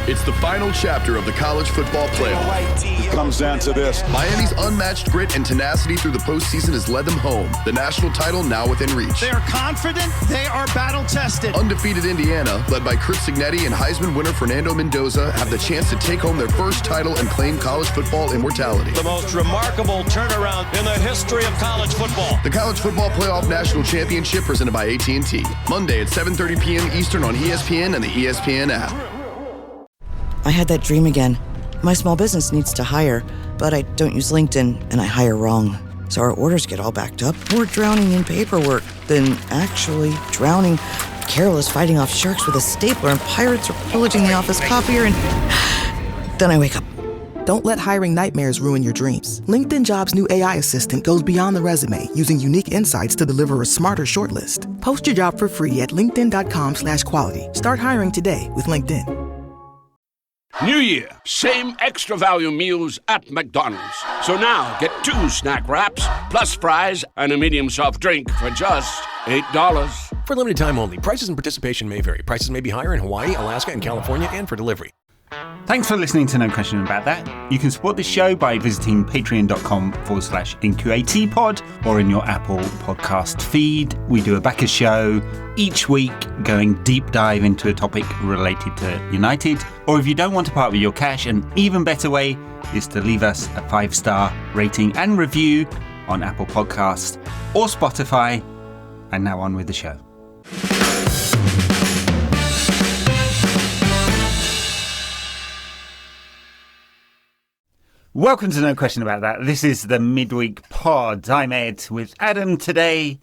It's the final chapter of the college football playoff. It comes down to this. Miami's unmatched grit and tenacity through the postseason has led them home. The national title now within reach. They are confident. They are battle-tested. Undefeated Indiana, led by Chris Signetti and Heisman winner Fernando Mendoza, have the chance to take home their first title and claim college football immortality. The most remarkable turnaround in the history of college football. The College Football Playoff National Championship presented by AT&T. Monday at 7:30 p.m. Eastern on ESPN and the ESPN app. I had that dream again. My small business needs to hire, but I don't use LinkedIn, and I hire wrong. So our orders get all backed up. We're drowning in paperwork, then actually drowning. Carol is fighting off sharks with a stapler, and pirates are pillaging the office copier, and then I wake up. Don't let hiring nightmares ruin your dreams. LinkedIn Jobs' new AI assistant goes beyond the resume, using unique insights to deliver a smarter shortlist. Post your job for free at linkedin.com/quality. Start hiring today with LinkedIn. New Year, same extra value meals at McDonald's. So now get 2 snack wraps, plus fries, and a medium soft drink for just $8. For limited time only. Prices and participation may vary. Prices may be higher in Hawaii, Alaska, and California, and for delivery. Thanks for listening to No Question About That. You can support this show by visiting patreon.com/NQATpod or in your Apple podcast feed. We do a backer show each week going deep dive into a topic related to United. Or if you don't want to part with your cash, an even better way is to leave us a 5-star rating and review on Apple Podcasts or Spotify. And now on with the show. Welcome to No Question About That. This is the midweek pod. I'm Ed with Adam today,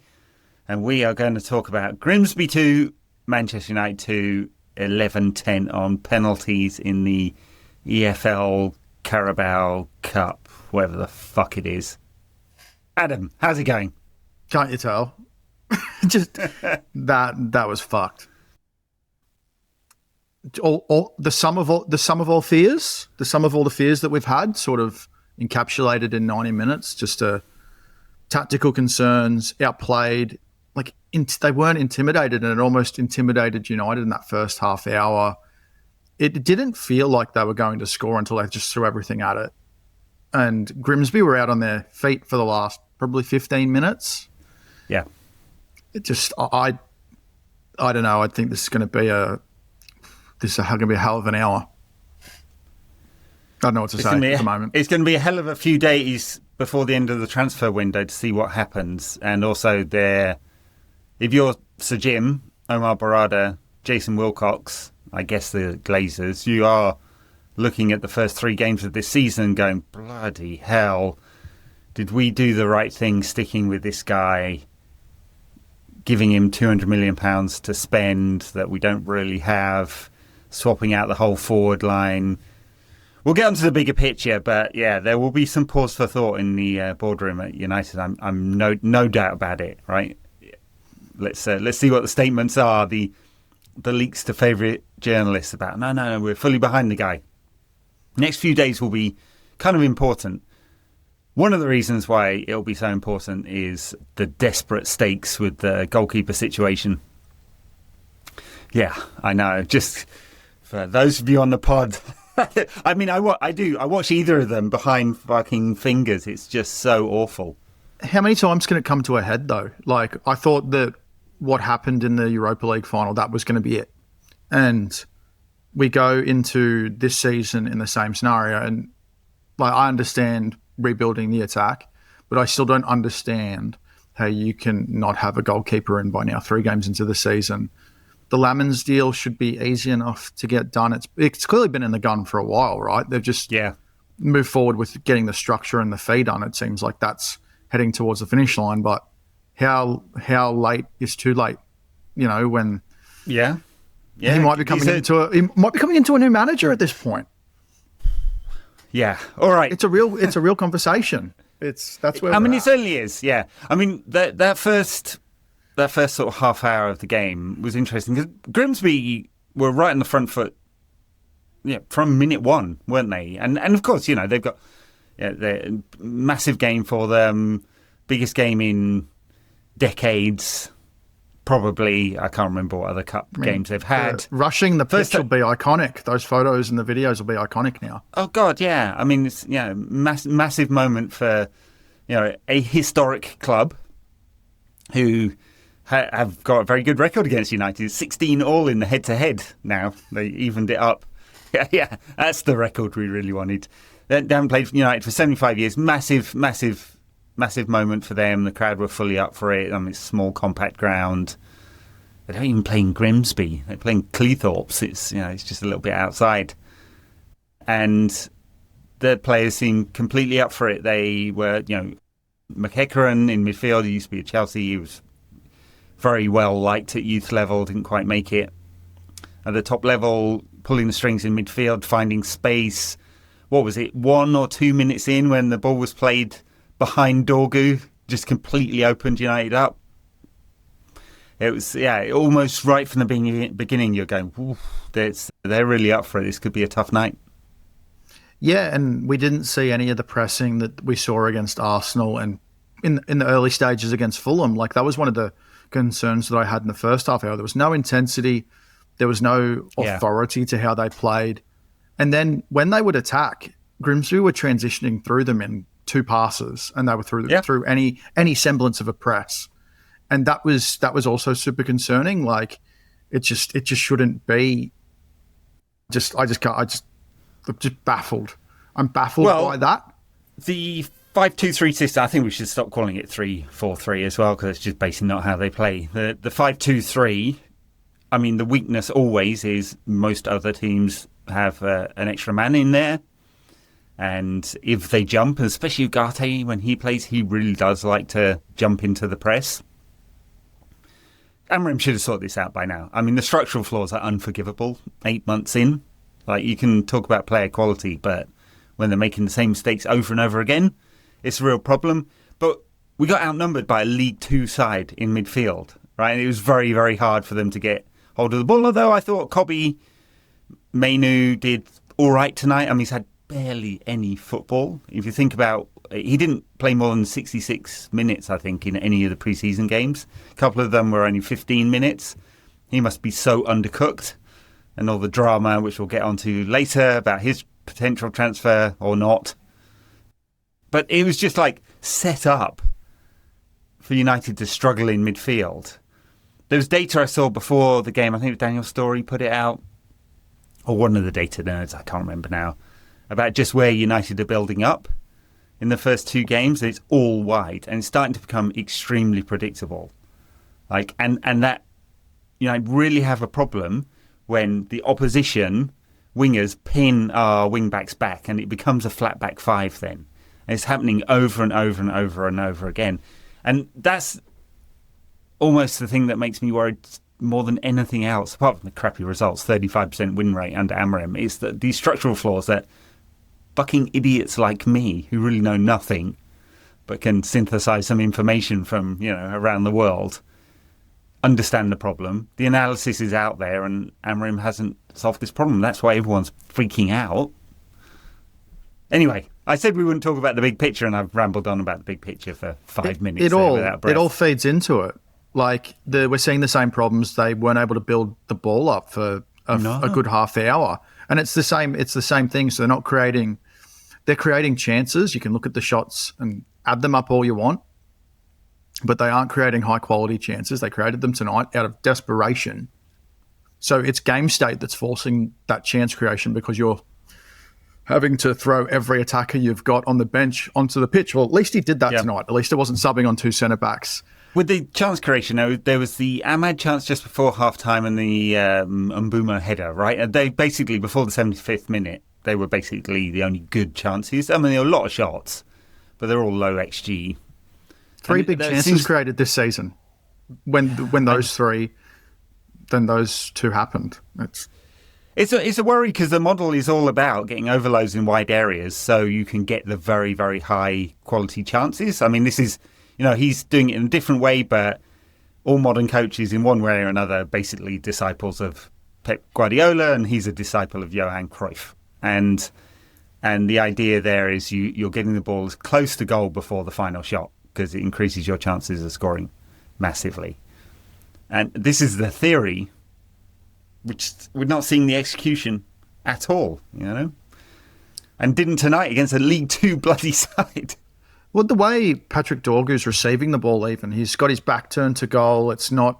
and we are going to talk about Grimsby 2, Manchester United 2, 11-10 on penalties in the EFL Carabao Cup, whatever the fuck it is. Adam, how's it going? Can't you tell? Just that was fucked. The sum of all the fears that we've had, sort of encapsulated in 90 minutes. Just tactical concerns, outplayed. They weren't intimidated, and it almost intimidated United in that first half hour. It didn't feel like they were going to score until they just threw everything at it. And Grimsby were out on their feet for the last probably 15 minutes. Yeah, it just I don't know. I think this is going to be a hell of an hour. I don't know what to say at the moment. It's going to be a hell of a few days before the end of the transfer window to see what happens. And also if you're Sir Jim, Omar Barada, Jason Wilcox, I guess the Glazers, you are looking at the first 3 games of this season going, bloody hell, did we do the right thing sticking with this guy, giving him £200 million to spend that we don't really have, swapping out the whole forward line. We'll get onto the bigger picture, but yeah, there will be some pause for thought in the boardroom at United. I'm no doubt about it. Right? Let's see what the statements are. The leaks to favourite journalists about no, we're fully behind the guy. Next few days will be kind of important. One of the reasons why it'll be so important is the desperate stakes with the goalkeeper situation. Yeah, I know. Just for those of you on the pod, I mean, I watch either of them behind fucking fingers. It's just so awful. How many times can it come to a head, though? I thought that what happened in the Europa League final, that was going to be it. And we go into this season in the same scenario. And I understand rebuilding the attack, but I still don't understand how you can not have a goalkeeper in by now, 3 games into the season. The Lamens deal should be easy enough to get done. It's clearly been in the gun for a while, right? They've just moved forward with getting the structure and the fee done. It seems like that's heading towards the finish line, but how late is too late? When he might be coming into a new manager at this point. Yeah, all right. It's a real conversation. It certainly is. Yeah, I mean that first sort of half hour of the game was interesting because Grimsby were right on the front foot. Yeah, from minute 1, weren't they? And of course, they've got the massive game for them, biggest game in decades. probably, I can't remember what other cup games they've had. Rushing the pitch will be iconic. Those photos and the videos will be iconic now. Oh God, yeah. I mean, it's massive moment for a historic club who have got a very good record against United. 16 all in the head-to-head now. They evened it up. Yeah, that's the record we really wanted. They haven't played for United for 75 years. Massive moment for them. The crowd were fully up for it. I mean, it's a small, compact ground. They don't even play in Grimsby. They're playing Cleethorpes. It's just a little bit outside. And the players seemed completely up for it. They were, McEachran in midfield. He used to be at Chelsea. He was very well liked at youth level. Didn't quite make it. At the top level, pulling the strings in midfield, finding space. What was it, 1 or 2 minutes in when the ball was played behind Dorgu, just completely opened United up. It was, almost right from the beginning, you're going, they're really up for it. This could be a tough night. Yeah, and we didn't see any of the pressing that we saw against Arsenal and in the early stages against Fulham. Like, that was one of the concerns that I had in the first half hour. There was no intensity. There was no authority to how they played. And then when they would attack, Grimsby were transitioning through them in 2 passes, and they were through any semblance of a press. And that was also super concerning. Like, it just shouldn't be. I'm just baffled. I'm baffled by that. The 5-2-3 system, I think we should stop calling it 3-4-3 as well, because it's just basically not how they play. The 5-2-3, I mean, the weakness always is most other teams have an extra man in there. And if they jump, especially Ugarte, when he plays, he really does like to jump into the press. Amorim should have sorted this out by now. I mean, the structural flaws are unforgivable 8 months in. Like, you can talk about player quality, but when they're making the same mistakes over and over again, it's a real problem. But we got outnumbered by a League Two side in midfield, right? And it was very, very hard for them to get hold of the ball, although I thought Kobbie, Mainoo did all right tonight. I mean, he's had barely any football. If you think about, he didn't play more than 66 minutes, I think, in any of the pre-season games. A couple of them were only 15 minutes. He must be so undercooked. And all the drama, which we'll get onto later, about his potential transfer or not. But it was just like set up for United to struggle in midfield. There was data I saw before the game, I think it was Daniel Story put it out, or one of the data nerds, I can't remember now, about just where United are building up in the first 2 games. It's all wide, and it's starting to become extremely predictable. Like, and that United really have a problem when the opposition wingers pin our wing-backs back, and it becomes a flat-back 5 then. And it's happening over and over and over and over again. And that's almost the thing that makes me worried more than anything else, apart from the crappy results, 35% win rate under Amorim, is that these structural flaws that fucking idiots like me, who really know nothing, but can synthesize some information from, around the world, understand the problem. The analysis is out there, and Amorim hasn't solved this problem. That's why everyone's freaking out. Anyway, I said we wouldn't talk about the big picture, and I've rambled on about the big picture for 5 minutes. It all feeds into it. Like, we're seeing the same problems. They weren't able to build the ball up for a good half hour, and it's the same. It's the same thing. So they're creating chances. You can look at the shots and add them up all you want, but they aren't creating high quality chances. They created them tonight out of desperation. So it's game state that's forcing that chance creation, because you're having to throw every attacker you've got on the bench onto the pitch. Well, at least he did that tonight. At least it wasn't subbing on 2 centre-backs. With the chance creation, there was the Ahmad chance just before half-time and the Mbuma header, right? And they basically, before the 75th minute, they were basically the only good chances. I mean, there were a lot of shots, but they're all low XG. 3 big chances created this season. When those 3, then those 2 happened. It's a worry, because the model is all about getting overloads in wide areas so you can get the very, very high quality chances. I mean, this is, he's doing it in a different way, but all modern coaches in one way or another basically disciples of Pep Guardiola, and he's a disciple of Johan Cruyff. And the idea there is you're getting the ball as close to goal before the final shot, because it increases your chances of scoring massively. And this is the theory, which we're not seeing the execution at all, And didn't tonight against a League Two bloody side. Well, the way Patrick Dorgu's receiving the ball, even he's got his back turned to goal. It's not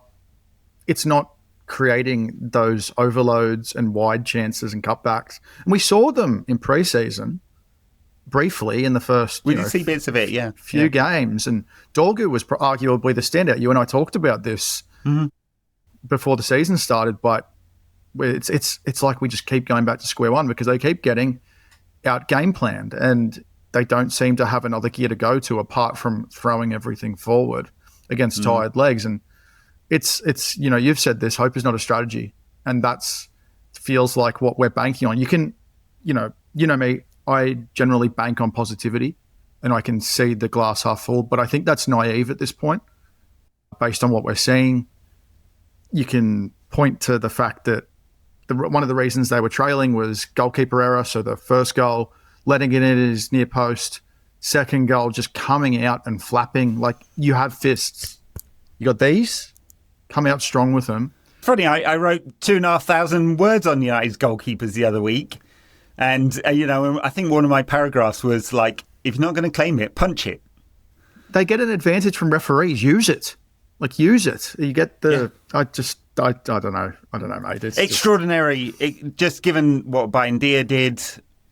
creating those overloads and wide chances and cutbacks. And we saw them in pre-season briefly in the first. We did see bits of it, yeah. Few games, and Dorgu was arguably the standout. You and I talked about this before the season started, but it's like we just keep going back to square one because they keep getting out game planned and they don't seem to have another gear to go to apart from throwing everything forward against tired legs. And it's you've said this, hope is not a strategy, and that's feels like what we're banking on. You can, you know me, I generally bank on positivity and I can see the glass half full, but I think that's naive at this point based on what we're seeing. You can point to the fact that one of the reasons they were trailing was goalkeeper error. So the first goal, letting it in his near post, second goal, just coming out and flapping. Like, you have fists. You got these, come out strong with them. Funny, I wrote 2,500 words on United's goalkeepers the other week. And, I think one of my paragraphs was like, if you're not going to claim it, punch it. They get an advantage from referees. Use it. Like, use it. You get the... Yeah. I don't know. I don't know, mate. It's extraordinary. Just given what Baindia did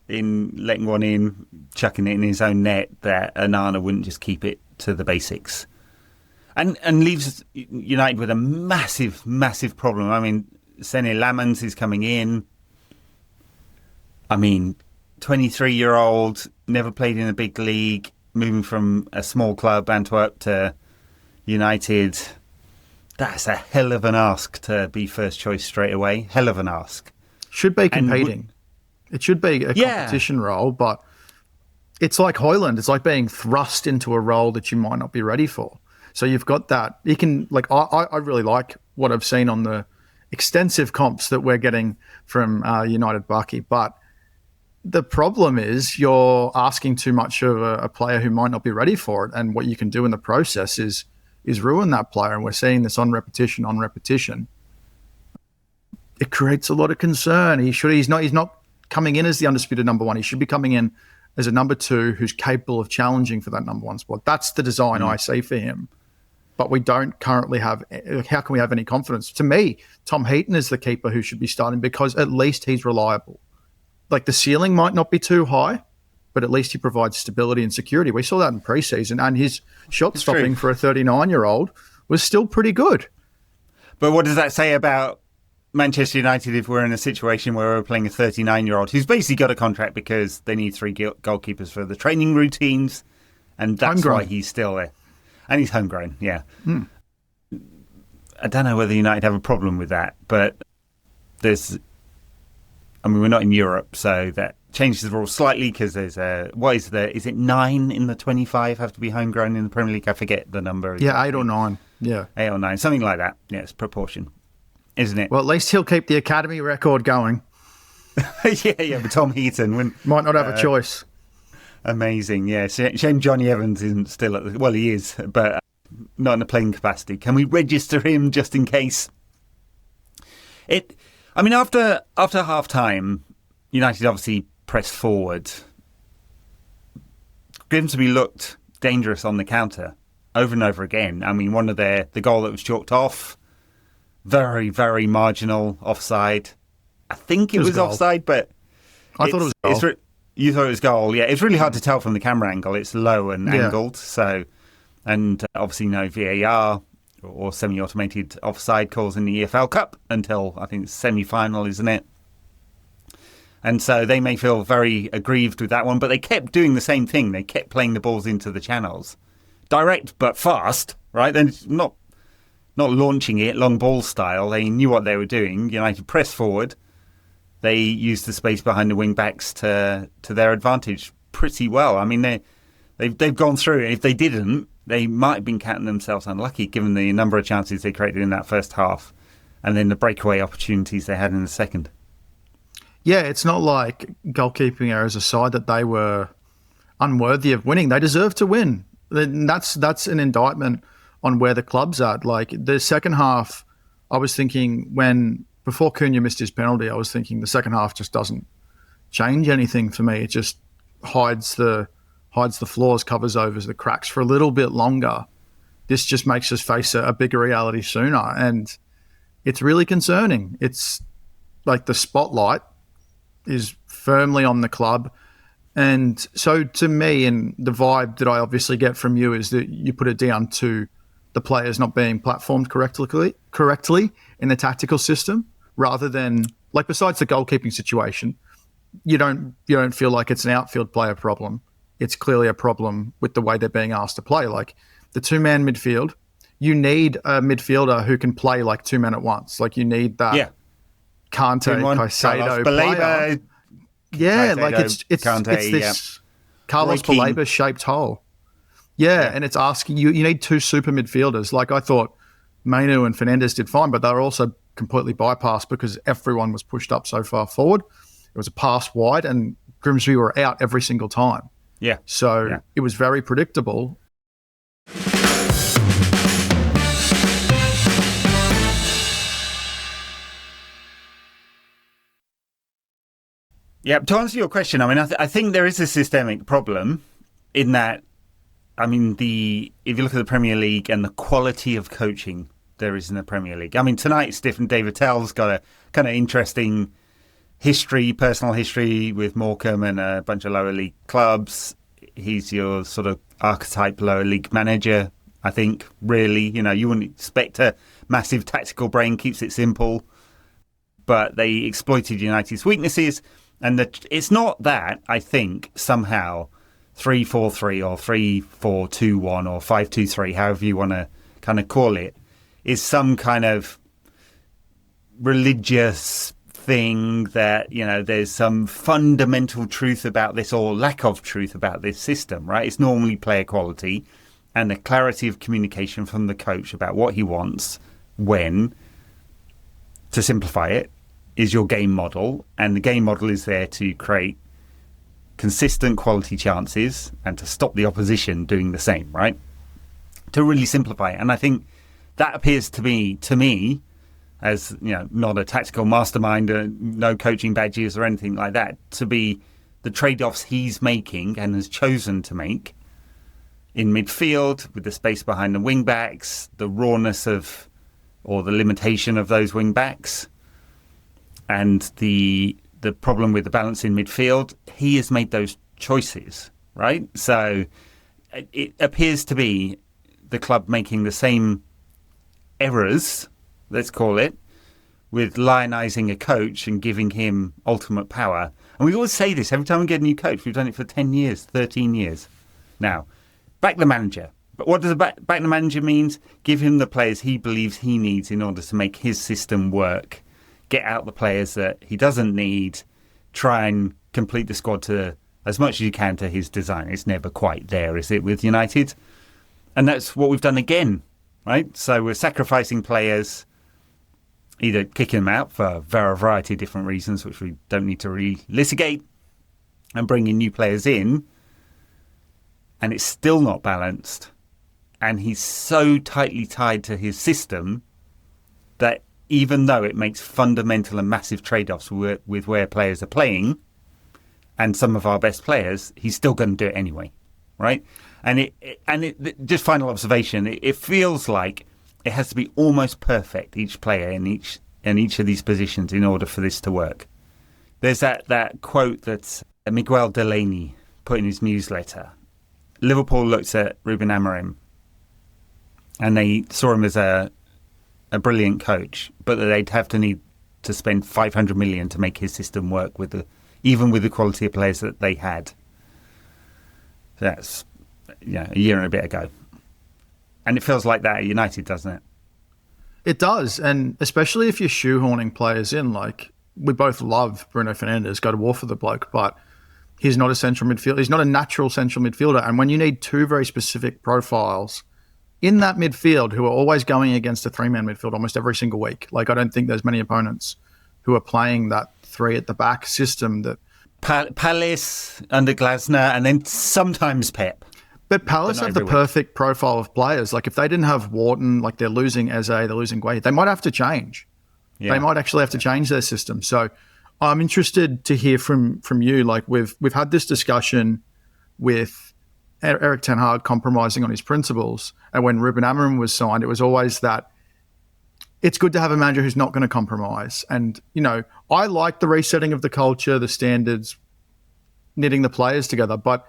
in letting one in, chucking it in his own net, that Onana wouldn't just keep it to the basics. And leaves United with a massive, massive problem. I mean, Sene Lamans is coming in. I mean, 23-year-old, never played in a big league, moving from a small club, Antwerp, to United. That's a hell of an ask to be first choice straight away. Hell of an ask. Should be competing. It should be a competition role, but it's like Højlund. It's like being thrust into a role that you might not be ready for. So you've got that. You can, like, I really like what I've seen on the extensive comps that we're getting from United Bucky, but the problem is you're asking too much of a player who might not be ready for it, and what you can do in the process is ruin that player, and we're seeing this on repetition. It creates a lot of concern. He's not coming in as the undisputed number one. He should be coming in as a number two who's capable of challenging for that number one spot. That's the design I see for him. But we don't currently have. How can we have any confidence? To me, Tom Heaton is the keeper who should be starting because at least he's reliable. Like, the ceiling might not be too high, but at least he provides stability and security. We saw that in preseason, and his shot stopping for a 39-year-old was still pretty good. But what does that say about Manchester United if we're in a situation where we're playing a 39-year-old who's basically got a contract because they need three goalkeepers for the training routines, and that's why he's still there. And he's homegrown, yeah. I don't know whether United have a problem with that, but we're not in Europe, so that changes the rules slightly because there's is it 9 in the 25 have to be homegrown in the Premier League? I forget the number. Yeah, 8 or 9. Yeah. 8 or 9, something like that. Yeah, it's proportion, isn't it? Well, at least he'll keep the academy record going. yeah, but Tom Heaton might not have a choice. Amazing, yeah. Shame Johnny Evans isn't still at well, he is, but not in a playing capacity. Can we register him just in case? After half time, United obviously pressed forward. Grimsby looked dangerous on the counter over and over again. I mean, one of the goal that was chalked off, very, very marginal offside. I think it was offside, but I thought it was goal. You thought it was goal, yeah. It's really hard to tell from the camera angle. It's low and angled, and obviously no VAR or semi-automated offside calls in the EFL Cup until I think it's semi-final, isn't it? And so they may feel very aggrieved with that one, but they kept doing the same thing. They kept playing the balls into the channels. Direct but fast, right? Then it's not launching it long ball style. They knew what they were doing. United pressed forward. They used the space behind the wing backs to their advantage pretty well. I mean, they've gone through. If they didn't, they might have been counting themselves unlucky given the number of chances they created in that first half and then the breakaway opportunities they had in the second. Yeah, it's not like goalkeeping errors aside that they were unworthy of winning. They deserve to win. That's an indictment on where the club's at. Like, the second half I was thinking before Cunha missed his penalty, I was thinking the second half just doesn't change anything for me. It just hides the flaws, covers over the cracks for a little bit longer. This just makes us face a bigger reality sooner, and it's really concerning. It's like the spotlight is firmly on the club. And so to me, and the vibe that I obviously get from you is that you put it down to the players not being platformed correctly in the tactical system, rather than, like, besides the goalkeeping situation, you don't feel like it's an outfield player problem. It's clearly a problem with the way they're being asked to play. Like the two-man midfield, you need a midfielder who can play like two men at once. Like you need that Kante, Caicedo player. Yeah, like it's this Carlos Baleba shaped hole. Yeah, and it's asking you need two super midfielders. Like I thought Mainoo and Fernandes did fine, but they were also completely bypassed because everyone was pushed up so far forward. It was a pass wide and Grimsby were out every single time. Yeah. So it was very predictable. Yeah, to answer your question, I mean, I think there is a systemic problem in that, I mean, if you look at the Premier League and the quality of coaching there is in the Premier League. I mean, tonight, David Tell's got a kind of interesting personal history with Morecambe and a bunch of lower league clubs. He's your sort of archetype lower league manager, I think, really. You wouldn't expect a massive tactical brain, keeps it simple, but they exploited United's weaknesses. And it's not that, I think, somehow 3-4-3 or 3-4-2-1 or 5-2-3, however you want to kind of call it, is some kind of religious thing that, there's some fundamental truth about this or lack of truth about this system, right? It's normally player quality and the clarity of communication from the coach about what he wants, when, to simplify it, is your game model, and the game model is there to create consistent quality chances and to stop the opposition doing the same, right? To really simplify it. And I think that appears to me, as not a tactical mastermind, no coaching badges or anything like that, to be the trade-offs he's making and has chosen to make in midfield with the space behind the wing-backs, the rawness of, or the limitation of those wing-backs, and the problem with the balance in midfield. He has made those choices, right? So it appears to be the club making the same errors, let's call it, with lionising a coach and giving him ultimate power. And we always say this every time we get a new coach. We've done it for 10 years, 13 years. Now, back the manager. But what does back the manager means? Give him the players he believes he needs in order to make his system work. Get out the players that he doesn't need. Try and complete the squad to as much as you can to his design. It's never quite there, is it, with United? And that's what we've done again, right? So we're sacrificing players, either kicking them out for a variety of different reasons, which we don't need to litigate, and bringing new players in, and it's still not balanced. And he's so tightly tied to his system that even though it makes fundamental and massive trade-offs with where players are playing and some of our best players, he's still going to do it anyway, right? And it just final observation, it feels like it has to be almost perfect, each player in each of these positions, in order for this to work. There's that quote that Miguel Delaney put in his newsletter. Liverpool looked at Ruben Amorim and they saw him as a brilliant coach, but that they'd have to need to spend 500 million to make his system work even with the quality of players that they had. That's a year and a bit ago. And it feels like that at United, doesn't it? It does, and especially if you're shoehorning players in. Like, we both love Bruno Fernandes, go to war for the bloke, but he's not a central midfielder. He's not a natural central midfielder. And when you need two very specific profiles in that midfield who are always going against a three-man midfield almost every single week, like, I don't think there's many opponents who are playing that three at the back system that Palace under Glasner, and then sometimes Pep. But Palace not have the every week. perfect profile of players. Like if they didn't have Wharton, like they're losing Eze, they're losing Guay, they might have to change. Yeah. They might actually have to change their system. So I'm interested to hear from you. Like we've had this discussion with Eric Ten Hag compromising on his principles, and when Ruben Amorim was signed, it was always that it's good to have a manager who's not going to compromise. And I like the resetting of the culture, the standards, knitting the players together, but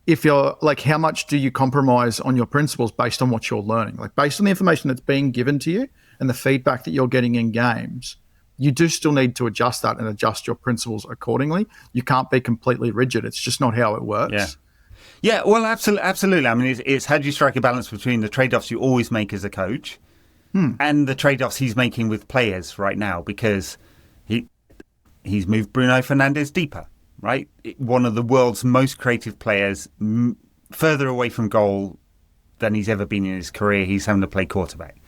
if you're like, how much do you compromise on your principles based on what you're learning? Like based on the information that's being given to you and the feedback that you're getting in games, you do still need to adjust that and adjust your principles accordingly. You can't be completely rigid. It's just not how it works. Yeah, well, absolutely. I mean, it's how do you strike a balance between the trade-offs you always make as a coach and the trade-offs he's making with players right now, because he's moved Bruno Fernandes deeper. Right, one of the world's most creative players, further away from goal than he's ever been in his career. He's having to play quarterback.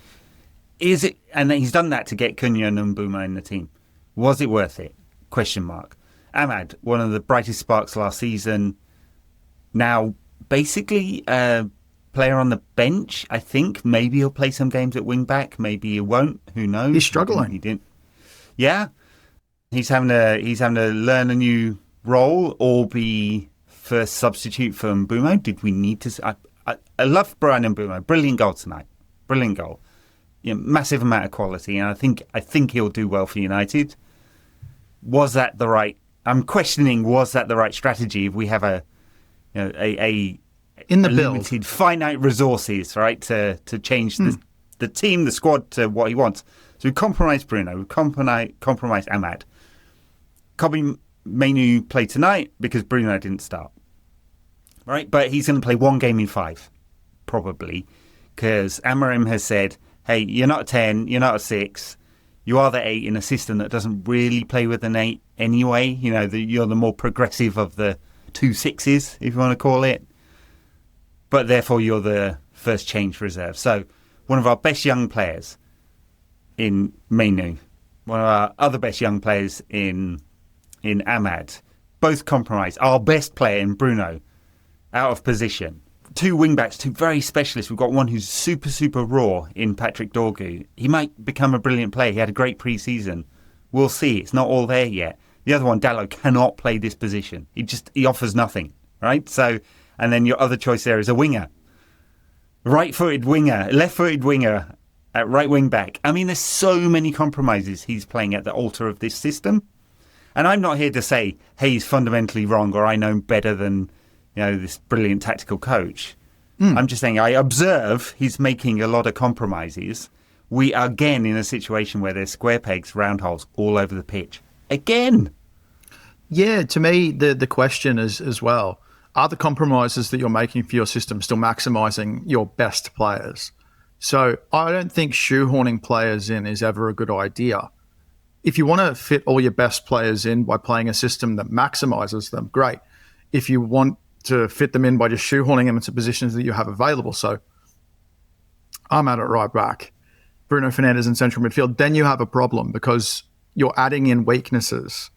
Is it? And he's done that to get Cunha and Mbeumo in the team. Was it worth it? Question mark. Ahmad, one of the brightest sparks last season, now basically a player on the bench. I think maybe he'll play some games at wing back. Maybe he won't. Who knows? He's struggling. He didn't. Yeah, he's having to learn a new role or be first substitute for Mbeumo. Did we need to? I love Brian Mbeumo. Brilliant goal tonight. Brilliant goal. Massive amount of quality, and I think he'll do well for United. Was that the right? I'm questioning. Was that the right strategy? If we have a in the limited, finite resources, right, to change the team, the squad to what he wants. So we compromised Bruno. We compromised Ahmad. Kobbie Mainoo played tonight because Bruno didn't start, right? But he's going to play one game in 5, probably, because Amorim has said, hey, you're not a 10, you're not a 6, you are the 8 in a system that doesn't really play with an 8 anyway. You're the more progressive of the 2 6s, if you want to call it. But therefore, you're the first change reserve. So one of our best young players in Mainoo, one of our other best young players in Ahmad, both compromised. Our best player in Bruno, out of position. 2 wing-backs, 2 very specialists. We've got one who's super, super raw in Patrick Dorgu. He might become a brilliant player. He had a great pre-season. We'll see. It's not all there yet. The other one, Dallo, cannot play this position. He offers nothing, right? So, and then your other choice there is a winger. Right-footed winger, left-footed winger at right wing-back. I mean, there's so many compromises he's playing at the altar of this system. And I'm not here to say, hey, he's fundamentally wrong or I know better than this brilliant tactical coach. I'm just saying I observe he's making a lot of compromises. We are again in a situation where there's square pegs, round holes all over the pitch. Again. Yeah, to me, the question is as well, are the compromises that you're making for your system still maximising your best players? So I don't think shoehorning players in is ever a good idea. If you want to fit all your best players in by playing a system that maximises them, great. If you want to fit them in by just shoehorning them into positions that you have available, so I'm at it right back, Bruno Fernandes in central midfield, then you have a problem because you're adding in weaknesses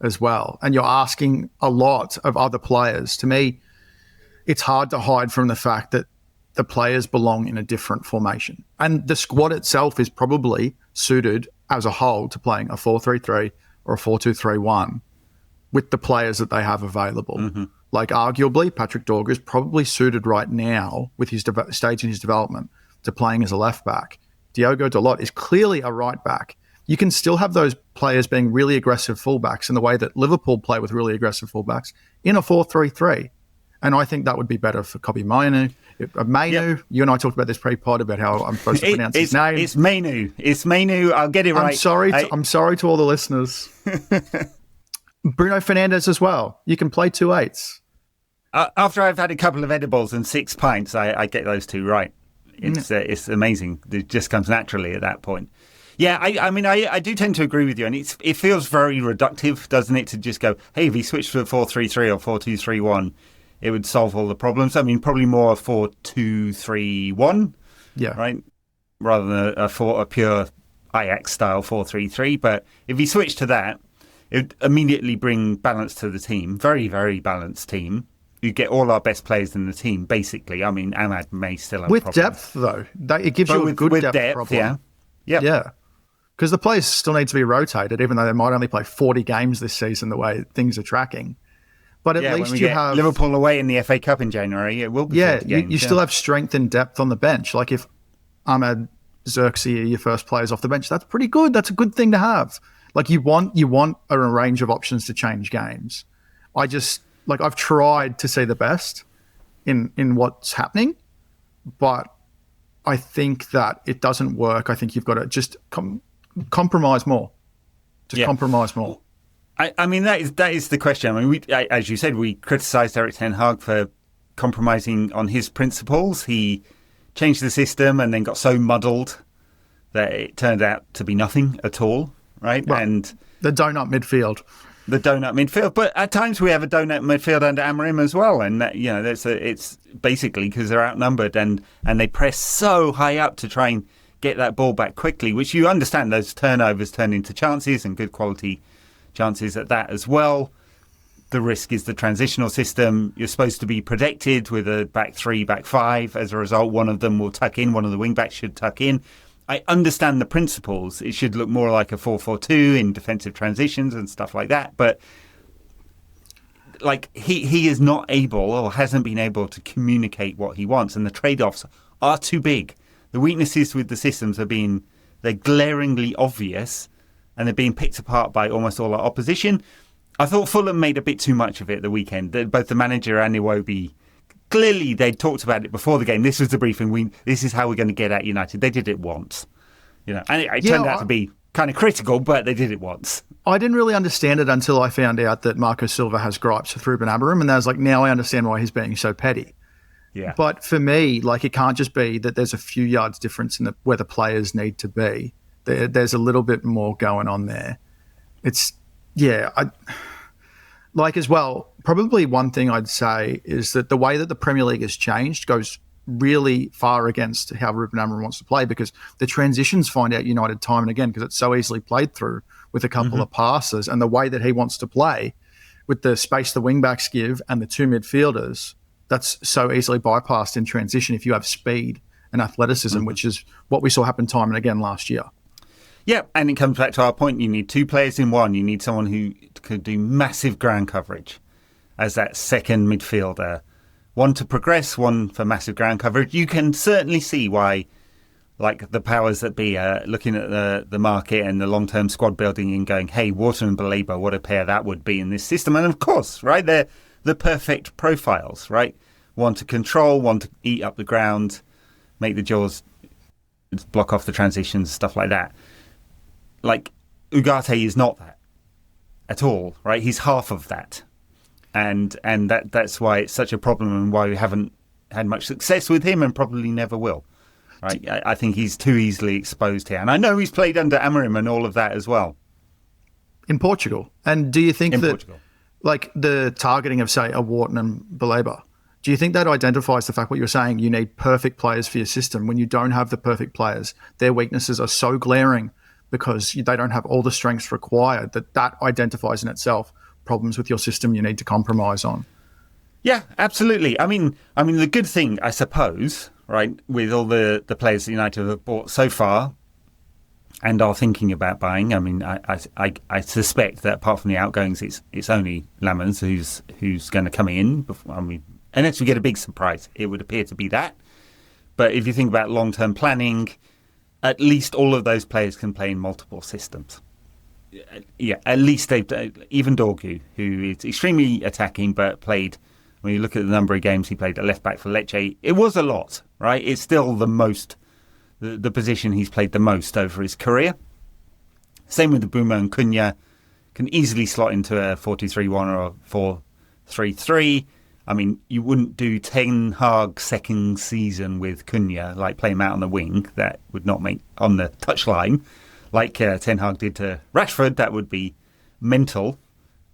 as well. And you're asking a lot of other players. To me, it's hard to hide from the fact that the players belong in a different formation. And the squad itself is probably suited as a whole to playing a 4-3-3 or a 4-2-3-1 with the players that they have available. Mm-hmm. Like arguably, Patrick Dorgu is probably suited right now with his stage in his development to playing as a left back. Diogo Dalot is clearly a right back. You can still have those players being really aggressive fullbacks in the way that Liverpool play with really aggressive fullbacks in a 4-3-3. And I think that would be better for Kobbie Mainoo. Mainoo, yep. You and I talked about this pre-pod about how I'm supposed to pronounce his name. It's Mainoo. It's Mainoo. I'll get it right. I'm sorry to all the listeners. Bruno Fernandes as well. You can play 2 8s. After I've had a couple of edibles and 6 pints, I get those 2 right. It's amazing. It just comes naturally at that point. Yeah, I mean, I do tend to agree with you, and it feels very reductive, doesn't it, to just go, hey, if he switched to a 4-3-3 or 4-2-3-1, it would solve all the problems. I mean, probably more a 4-2-3-1, yeah, right, rather than a pure Ajax-style 4-3-3. But if he switched to that, it would immediately bring balance to the team. Very, very balanced team. you get all our best players in the team, basically. I mean, Ahmad may still have with problems. depth, though. It gives you a good depth problem. Yeah. Yeah. Because the players still need to be rotated, even though they might only play 40 games this season, the way things are tracking. But at least when we you get have Liverpool away in the FA Cup in January. It will be 40 games, you still have strength and depth on the bench. Like if Ahmad, Xerxes are your first players off the bench, that's pretty good. That's a good thing to have. Like you want a range of options to change games. I've tried to see the best in what's happening, but I think that it doesn't work. I think you've got to just compromise more. Compromise more. I mean, that is the question. I mean, as you said, we criticised Erik ten Hag for compromising on his principles. He changed the system and then got so muddled that it turned out to be nothing at all, right? Well, and the donut midfield. The donut midfield. But at times we have a donut midfield under Amorim as well. And, it's basically because they're outnumbered and they press so high up to try and get that ball back quickly, which you understand those turnovers turn into chances and good quality chances at that as well. The risk is the transitional system. You're supposed to be protected with a back three, back five. As a result, one of them will tuck in. One of the wing-backs should tuck in. I understand the principles. It should look more like a 4-4-2 in defensive transitions and stuff like that. But like he is not able or hasn't been able to communicate what he wants. And the trade-offs are too big. The weaknesses with the systems they're glaringly obvious and they're being picked apart by almost all our opposition. I thought Fulham made a bit too much of it the weekend. Both the manager and Iwobi, clearly they'd talked about it before the game. This was the briefing. This is how we're going to get at United. They did it once, and it turned out to be kind of critical, but they did it once. I didn't really understand it until I found out that Marco Silva has gripes with Ruben Amorim, and I was like, now I understand why he's being so petty. Yeah. But for me, like it can't just be that there's a few yards difference in where the players need to be. There's a little bit more going on there. As well, probably one thing I'd say is that the way that the Premier League has changed goes really far against how Ruben Amorim wants to play, because the transitions find out United time and again because it's so easily played through with a couple of passes, and the way that he wants to play with the space the wing-backs give and the two midfielders, that's so easily bypassed in transition if you have speed and athleticism, which is what we saw happen time and again last year. Yeah, and it comes back to our point. You need two players in one. You need someone who could do massive ground coverage as that second midfielder. One to progress, one for massive ground coverage. You can certainly see why, like the powers that be, looking at the market and the long-term squad building and going, hey, Wharton and Baleba, what a pair that would be in this system. And of course, right, they're the perfect profiles, right? One to control, one to eat up the ground, make the jaws, block off the transitions, stuff like that. Like, Ugarte is not that at all, right? He's half of that. And that's why it's such a problem and why we haven't had much success with him and probably never will. Right? I think he's too easily exposed here. And I know he's played under Amorim and all of that as well. In Portugal. And do you think like the targeting of, say, a Wharton and Baleba, do you think that identifies the fact what you're saying, you need perfect players for your system? When you don't have the perfect players, their weaknesses are so glaring because they don't have all the strengths required, that identifies in itself problems with your system you need to compromise on. Yeah, absolutely. I mean, the good thing, I suppose, right, with all the players that United have bought so far and are thinking about buying, I mean, I suspect that apart from the outgoings, it's only Lammers who's going to come in. Unless we get a big surprise, it would appear to be that. But if you think about long-term planning, at least all of those players can play in multiple systems. Yeah, at least even Dorgu, who is extremely attacking, but played, when you look at the number of games he played at left back for Lecce, it was a lot, right? It's still the position he's played the most over his career. Same with the Buma and Cunha, can easily slot into a 4-2-3-1 or 4-3-3. I mean, you wouldn't do Ten Hag second season with Cunha, like play him out on the wing. That would not make on the touchline, like Ten Hag did to Rashford. That would be mental.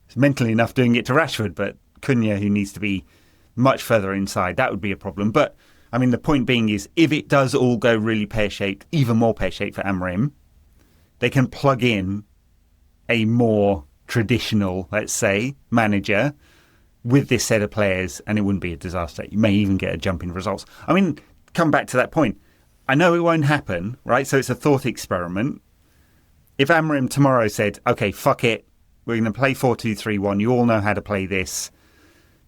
It's mental enough doing it to Rashford, but Cunha, who needs to be much further inside, that would be a problem. But, I mean, the point being is, if it does all go really pear-shaped, even more pear-shaped for Amorim, they can plug in a more traditional, let's say, manager with this set of players, and it wouldn't be a disaster. You may even get a jump in results. I mean, come back to that point. I know it won't happen, right? So it's a thought experiment. If Amorim tomorrow said, okay, fuck it, we're going to play 4-2-3-1. You all know how to play this.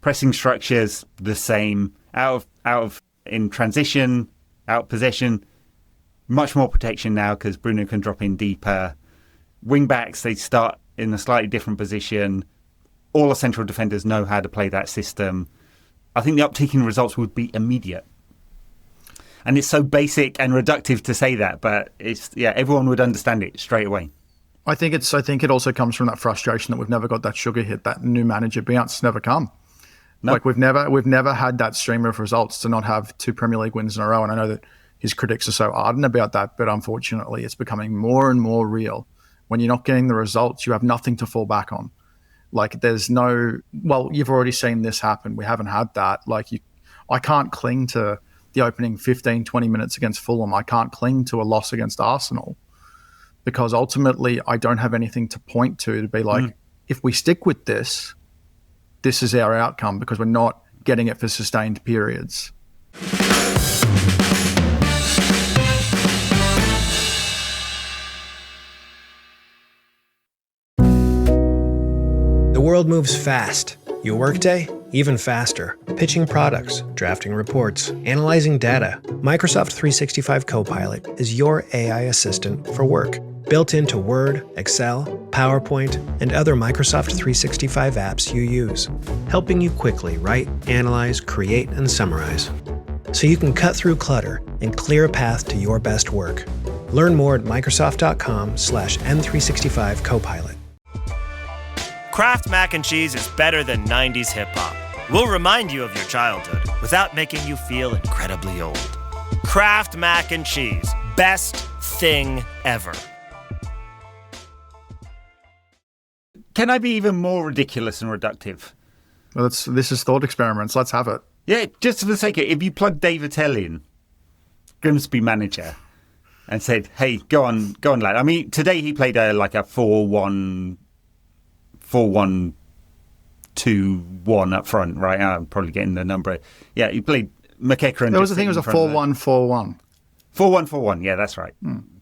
Pressing structures, the same. Out of in transition, out possession. Much more protection now because Bruno can drop in deeper. Wing backs, they start in a slightly different position. All the central defenders know how to play that system. I think the uptick in results would be immediate. And it's so basic and reductive to say that, but everyone would understand it straight away. I think it also comes from that frustration that we've never got that sugar hit, that new manager bounce never come. No. Like we've never had that stream of results to not have 2 Premier League wins in a row. And I know that his critics are so ardent about that, but unfortunately it's becoming more and more real. When you're not getting the results, you have nothing to fall back on. Like there's no, well, you've already seen this happen. We haven't had that. I can't cling to the opening 15, 20 minutes against Fulham. I can't cling to a loss against Arsenal because ultimately I don't have anything to point to be like, if we stick with this, this is our outcome because we're not getting it for sustained periods. The world moves fast. Your workday, even faster. Pitching products, drafting reports, analyzing data. Microsoft 365 Copilot is your AI assistant for work. Built into Word, Excel, PowerPoint, and other Microsoft 365 apps you use. Helping you quickly write, analyze, create, and summarize. So you can cut through clutter and clear a path to your best work. Learn more at Microsoft.com/M365 Copilot. Kraft Mac and Cheese is better than 90s hip-hop. We'll remind you of your childhood without making you feel incredibly old. Kraft Mac and Cheese. Best thing ever. Can I be even more ridiculous and reductive? Well, this is thought experiments. Let's have it. Yeah, just for the sake of it, if you plug Dave Attell in, Grimsby manager, and said, hey, go on, lad. I mean, today he played a 4-1-2-1 up front, right? I'm probably getting the number. Yeah, he played McEachran. There was the thing, it was a 4-1-4-1. 4-1-4-1, yeah, that's right.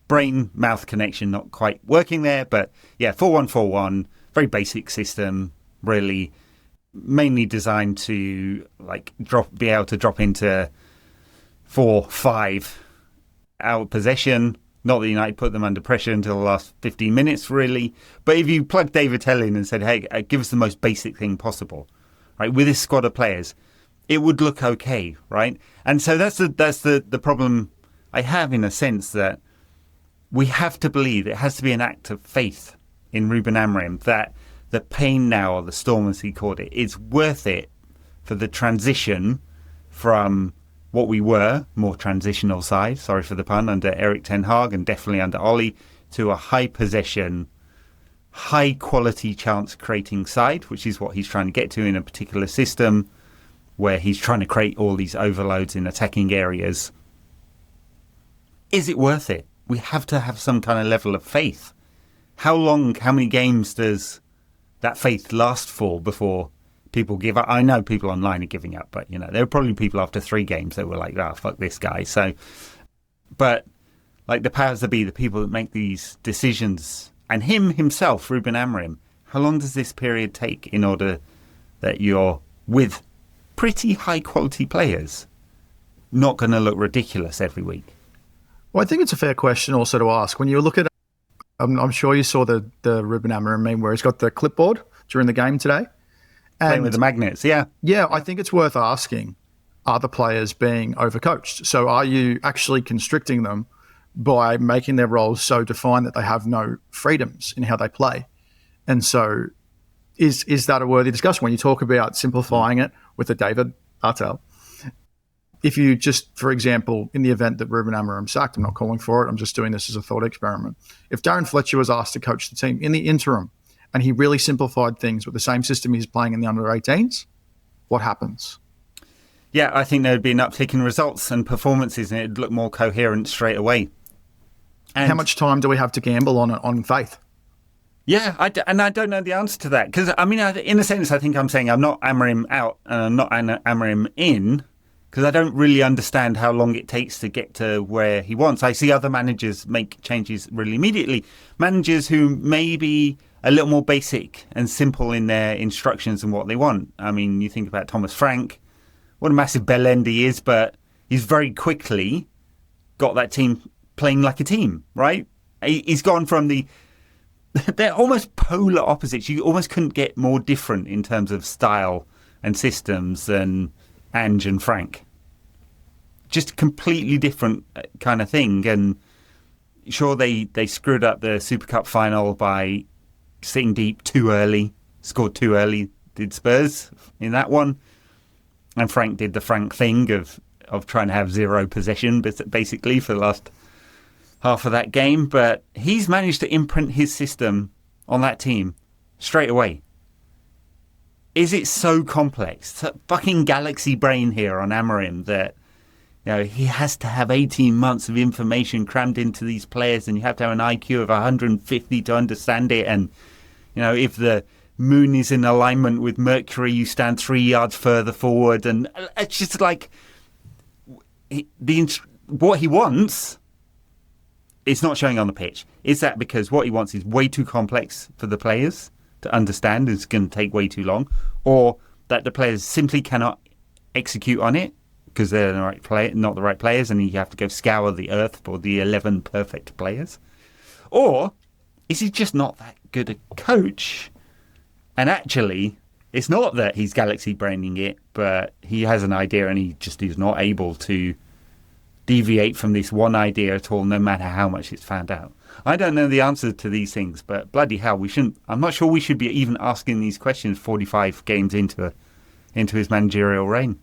Brain-mouth connection not quite working there, but yeah, 4-1-4-1, very basic system, really, mainly designed to be able to drop into 4-5 out possession. Not that United put them under pressure until the last 15 minutes, really. But if you plug David Tell in and said, hey, give us the most basic thing possible, right, with this squad of players, it would look okay, right? And so that's the problem I have, in a sense, that we have to believe it has to be an act of faith in Ruben Amorim that the pain now, or the storm as he called it, is worth it for the transition from what we were, more transitional side, sorry for the pun, under Eric Ten Hag and definitely under Ollie, to a high possession, high quality chance creating side, which is what he's trying to get to in a particular system where he's trying to create all these overloads in attacking areas. Is it worth it? We have to have some kind of level of faith. How many games does that faith last for before people give up? I know people online are giving up, but there were probably people after 3 games that were like, fuck this guy. So, but the powers that be, the people that make these decisions, and himself, Ruben Amorim, how long does this period take in order that you're with pretty high quality players not going to look ridiculous every week? Well, I think it's a fair question also to ask. When you look at, I'm sure you saw the Ruben Amorim meme where he's got the clipboard during the game today. Playing with the magnets, yeah. Yeah, I think it's worth asking, are the players being overcoached? So are you actually constricting them by making their roles so defined that they have no freedoms in how they play? And so is that a worthy discussion? When you talk about simplifying it with the David Attell, if you just, for example, in the event that Ruben Amorim sacked, I'm not calling for it, I'm just doing this as a thought experiment. If Darren Fletcher was asked to coach the team in the interim, and he really simplified things with the same system he's playing in the under-18s, what happens? Yeah, I think there would be an uptick in results and performances, and it'd look more coherent straight away. And how much time do we have to gamble on faith? Yeah, and I don't know the answer to that. Because, I mean, in a sense, I think I'm saying I'm not Amorim out and I'm not Amorim in, because I don't really understand how long it takes to get to where he wants. I see other managers make changes really immediately. Managers who may be a little more basic and simple in their instructions and what they want. I mean, you think about Thomas Frank, what a massive bell end he is, but he's very quickly got that team playing like a team, right? He's gone from they're almost polar opposites. You almost couldn't get more different in terms of style and systems than Ange and Frank. Just a completely different kind of thing. And sure, they screwed up the Super Cup final by sitting deep too early, scored too early, did Spurs in that one. And Frank did the Frank thing of trying to have zero possession, basically, for the last half of that game. But he's managed to imprint his system on that team straight away. Is it so complex? It's a fucking galaxy brain here on Amorim that, you know, he has to have 18 months of information crammed into these players, and you have to have an IQ of 150 to understand it. And, you know, if the moon is in alignment with Mercury, you stand 3 yards further forward. And it's just like what he wants, it's not showing on the pitch. Is that because what he wants is way too complex for the players to understand, it's going to take way too long, or that the players simply cannot execute on it because they're not the right players, and you have to go scour the earth for the 11 perfect players? Or is he just not that good a coach? And actually, it's not that he's galaxy braining it, but he has an idea and he just is not able to deviate from this one idea at all, no matter how much it's found out. I don't know the answer to these things, but bloody hell, I'm not sure we should be even asking these questions 45 games into his managerial reign.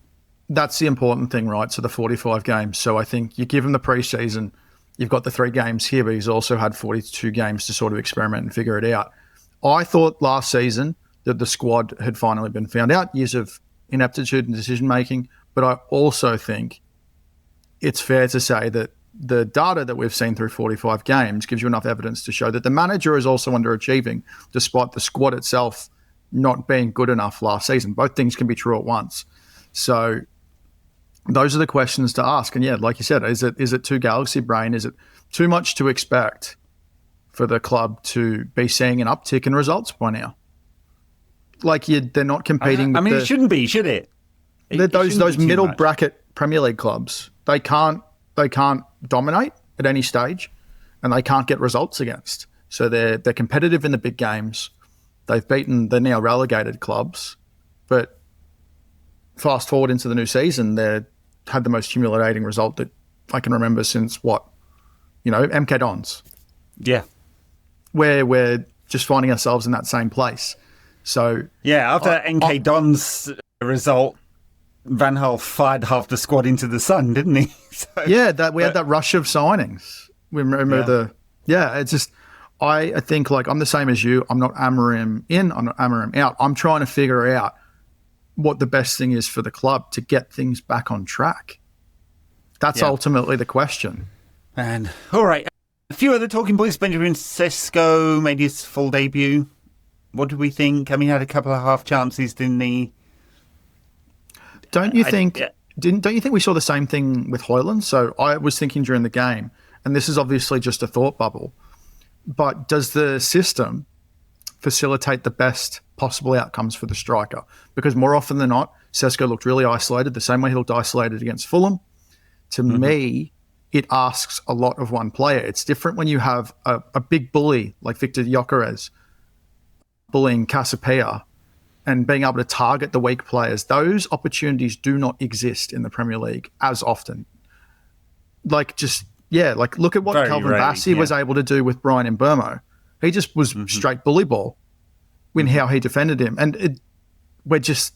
That's the important thing, right? So the 45 games. So I think you give him the preseason, you've got the 3 games here, but he's also had 42 games to sort of experiment and figure it out. I thought last season that the squad had finally been found out, years of ineptitude and decision-making, but I also think it's fair to say that the data that we've seen through 45 games gives you enough evidence to show that the manager is also underachieving, despite the squad itself not being good enough last season. Both things can be true at once. So those are the questions to ask. And yeah, like you said, is it too galaxy brain? Is it too much to expect for the club to be seeing an uptick in results by now? Like they're not competing. It shouldn't be, should it? Those middle bracket Premier League clubs, they can't dominate at any stage, and they can't get results against. So they're competitive in the big games. They've beaten the now relegated clubs, but fast forward into the new season, they had the most humiliating result that I can remember since MK Dons. Yeah, where we're just finding ourselves in that same place. So yeah, after NK Don's result, Van Gaal fired half the squad into the sun, didn't he? We had that rush of signings. We remember it's just, I think, like, I'm the same as you. I'm not Amorim in, I'm not Amorim out. I'm trying to figure out what the best thing is for the club to get things back on track. That's ultimately the question. And all right, a few other talking points. Benjamin Sesko made his full debut. What do we think? I mean, he had a couple of half chances, didn't he? Don't you think we saw the same thing with Højlund? So I was thinking during the game, and this is obviously just a thought bubble, but does the system facilitate the best possible outcomes for the striker? Because more often than not, Sesko looked really isolated, the same way he looked isolated against Fulham. To me, it asks a lot of one player. It's different when you have a big bully like Victor Gyökeres bullying Casapia and being able to target the weak players. Those opportunities do not exist in the Premier League as often. Look at what Very Calvin rarely, Bassey was able to do with Brian Mbeumo. He just was straight bully ball in how he defended him. And we're just,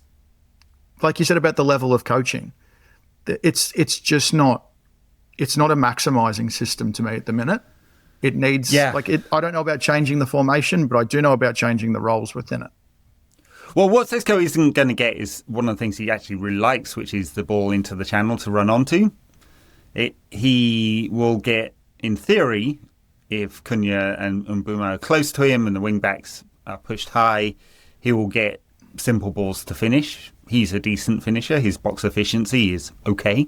like you said about the level of coaching, it's just not, it's not a maximising system to me at the minute. It needs, I don't know about changing the formation, but I do know about changing the roles within it. Well, what Sesko isn't going to get is one of the things he actually really likes, which is the ball into the channel to run onto. He will get, in theory, if Cunha and Mbeumo are close to him and the wing-backs are pushed high, he will get simple balls to finish. He's a decent finisher. His box efficiency is okay.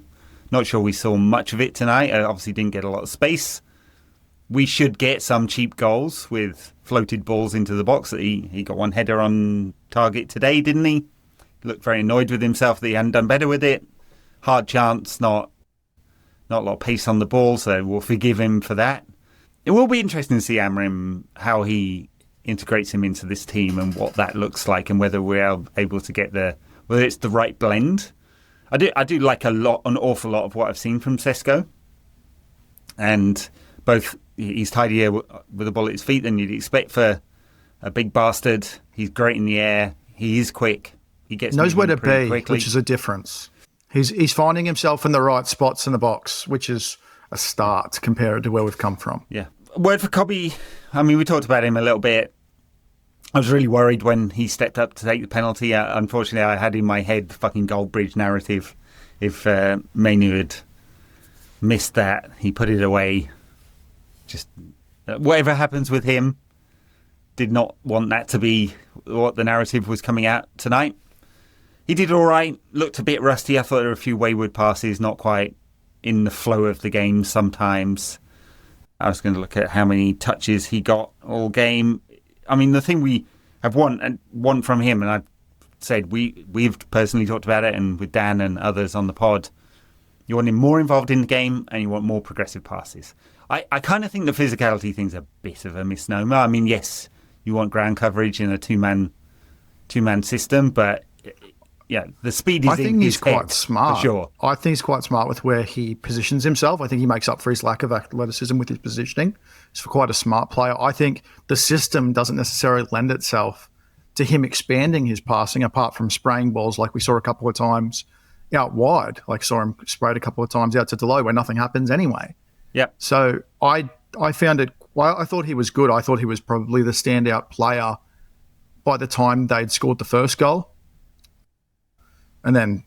Not sure we saw much of it tonight. Obviously didn't get a lot of space. We should get some cheap goals with floated balls into the box. He got one header on target today, didn't he? He looked very annoyed with himself that he hadn't done better with it. Hard chance, not a lot of pace on the ball, so we'll forgive him for that. It will be interesting to see Amorim, how he integrates him into this team and what that looks like, and whether we're able to get whether it's the right blend. I do like an awful lot of what I've seen from Sesko, and both he's tidier with the ball at his feet than you'd expect for a big bastard. He's great in the air. He is quick. He knows where to be, quickly. Which is a difference. He's finding himself in the right spots in the box, which is a start compared to where we've come from. Yeah. Word for Kobbie. I mean, we talked about him a little bit. I was really worried when he stepped up to take the penalty. Unfortunately, I had in my head the fucking Goldbridge narrative. If Mainoo had missed that, he put it away. Just whatever happens with him, did not want that to be what the narrative was coming out tonight. He did all right, looked a bit rusty. I thought there were a few wayward passes, not quite in the flow of the game sometimes. I was going to look at how many touches he got all game. I mean, the thing we have want from him, and I've said we've personally talked about it, and with Dan and others on the pod, you want him more involved in the game and you want more progressive passes. I kind of think the physicality thing's a bit of a misnomer. I mean, yes, you want ground coverage in a two-man system, but yeah, the speed is. I think he's quite smart. For sure. I think he's quite smart with where he positions himself. I think he makes up for his lack of athleticism with his positioning. He's quite a smart player. I think the system doesn't necessarily lend itself to him expanding his passing, apart from spraying balls like we saw a couple of times out wide. Like saw him sprayed a couple of times out to Delow where nothing happens anyway. Yep. So I found it. Well, I thought he was good. I thought he was probably the standout player by the time they'd scored the first goal. And then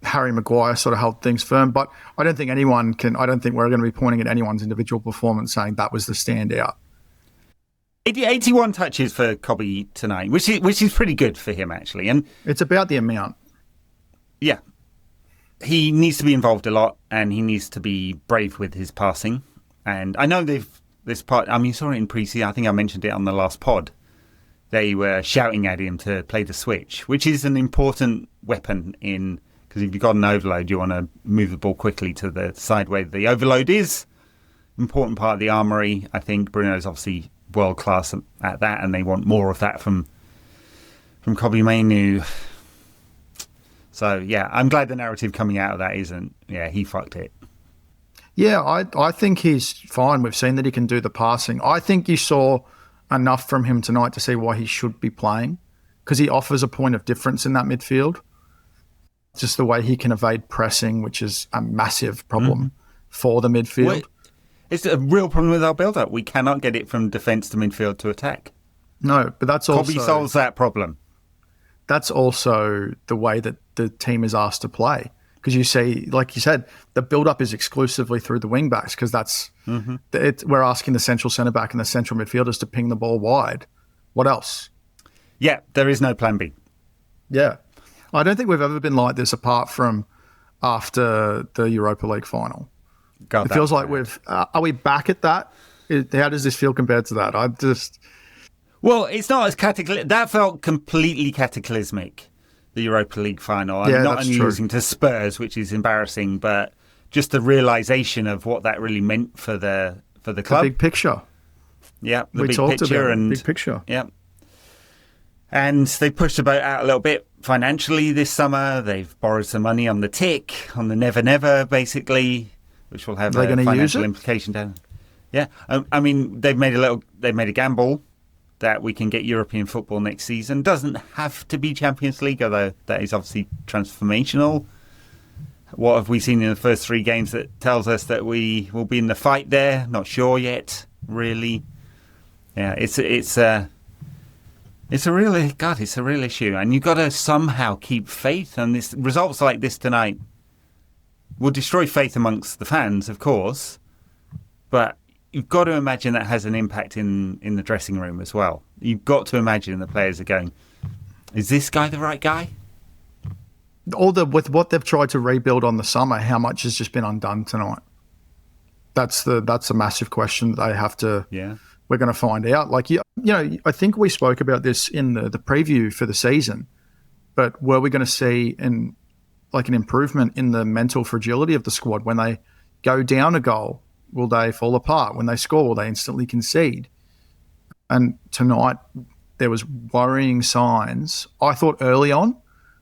Harry Maguire sort of held things firm. But I don't think we're going to be pointing at anyone's individual performance saying that was the standout. 81 touches for Kobbie tonight, which is pretty good for him, actually. And it's about the amount. Yeah. He needs to be involved a lot, and he needs to be brave with his passing. And I know you saw it in pre-season. I think I mentioned it on the last pod. They were shouting at him to play the switch, which is an important weapon because if you've got an overload, you want to move the ball quickly to the side where the overload is. Important part of the armoury. I think Bruno's obviously world class at that, and they want more of that from Kobbie Mainoo. So yeah, I'm glad the narrative coming out of that isn't, he fucked it. Yeah, I think he's fine. We've seen that he can do the passing. I think you saw enough from him tonight to see why he should be playing, because he offers a point of difference in that midfield. Just the way he can evade pressing, which is a massive problem for the midfield. It's a real problem with our build-up. We cannot get it from defence to midfield to attack. No, but that's also... Kobbie solves that problem. That's also the way that the team is asked to play. Because you see, like you said, the build-up is exclusively through the wing-backs, because that's... we're asking the central centre-back and the central midfielders to ping the ball wide. What else? Yeah, there is no plan B. Yeah. I don't think we've ever been like this apart from after the Europa League final. God, it feels like are we back at that? How does this feel compared to that? Well, it's not as cataclysmic. That felt completely cataclysmic, the Europa League final. I'm not only losing to Spurs, which is embarrassing, but just the realisation of what that really meant for the club. The big picture. Yeah, the big picture. Yeah. And they pushed the boat out a little bit financially this summer. They've borrowed some money on the tick, on the never never, basically, which will have a financial implication down. Yeah, I mean they've made a gamble that we can get European football next season. Doesn't have to be Champions League, although that is obviously transformational. What have we seen in the first 3 games that tells us that we will be in the fight there? Not sure yet, really. Yeah, it's a real issue, and you've got to somehow keep faith. And this results like this tonight will destroy faith amongst the fans, of course. But you've got to imagine that has an impact in the dressing room as well. You've got to imagine the players are going, is this guy the right guy? With what they've tried to rebuild on the summer, how much has just been undone tonight? That's a massive question that they have to. Yeah, we're going to find out. Like I think we spoke about this in the preview for the season, but were we going to see an improvement in the mental fragility of the squad when they go down a goal? Will they fall apart? When they score, will they instantly concede? And tonight, there was worrying signs. I thought early on,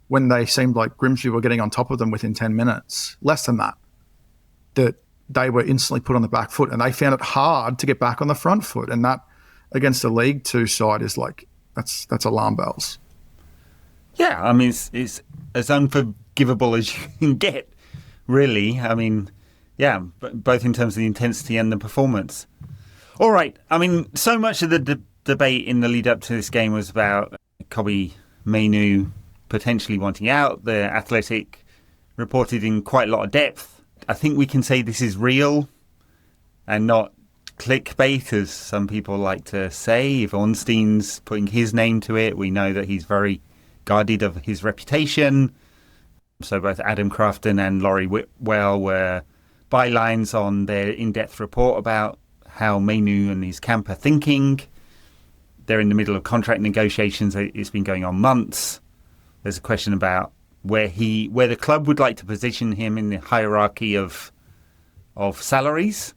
when they seemed like Grimsby were getting on top of them within 10 minutes, less than that they were instantly put on the back foot, and they found it hard to get back on the front foot. And that, against a League Two side, is that's alarm bells. Yeah, I mean, it's as unforgivable as you can get, really. I mean, yeah, both in terms of the intensity and the performance. All right, I mean, so much of the debate in the lead up to this game was about Kobbie Mainoo potentially wanting out. The Athletic reported in quite a lot of depth. I think we can say this is real and not clickbait, as some people like to say. If Ornstein's putting his name to it, we know that he's very guarded of his reputation. So both Adam Crafton and Laurie Whitwell were bylines on their in-depth report about how Mainoo and his camp are thinking. They're in the middle of contract negotiations. It's been going on months. There's a question about where the club would like to position him in the hierarchy of salaries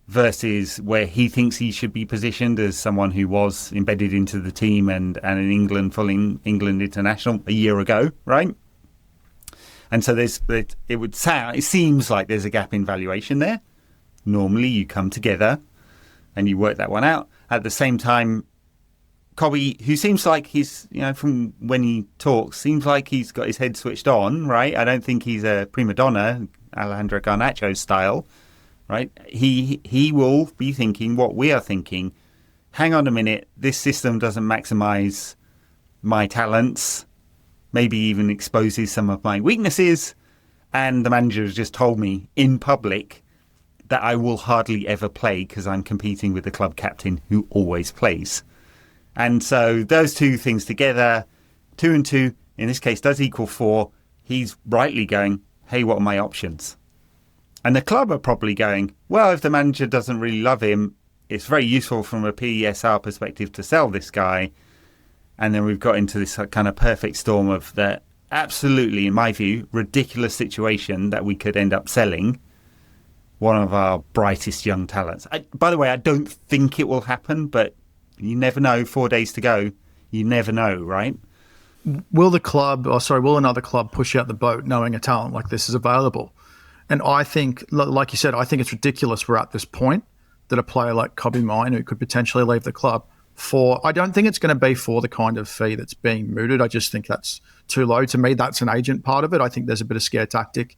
versus where he thinks he should be positioned as someone who was embedded into the team and an full England international a year ago, right? And so it seems like there's a gap in valuation there. Normally you come together and you work that one out. At the same time, Kobbie, who seems like he's, from when he talks, seems like he's got his head switched on, right? I don't think he's a prima donna, Alejandro Garnacho style, right? He will be thinking what we are thinking. Hang on a minute, this system doesn't maximize my talents, maybe even exposes some of my weaknesses, and the manager has just told me in public that I will hardly ever play because I'm competing with the club captain who always plays. And so those two things together, 2 and 2, in this case, does equal 4. He's rightly going, hey, what are my options? And the club are probably going, well, if the manager doesn't really love him, it's very useful from a PESR perspective to sell this guy. And then we've got into this kind of perfect storm of the absolutely, in my view, ridiculous situation that we could end up selling one of our brightest young talents. By the way, I don't think it will happen, but you never know. 4 days to go. You never know, right? Will another club push out the boat knowing a talent like this is available? And I think, like you said, I think it's ridiculous we're at this point that a player like Kobbie Mainoo could potentially leave the club for, I don't think it's going to be for the kind of fee that's being mooted. I just think that's too low. To me, that's an agent part of it. I think there's a bit of scare tactic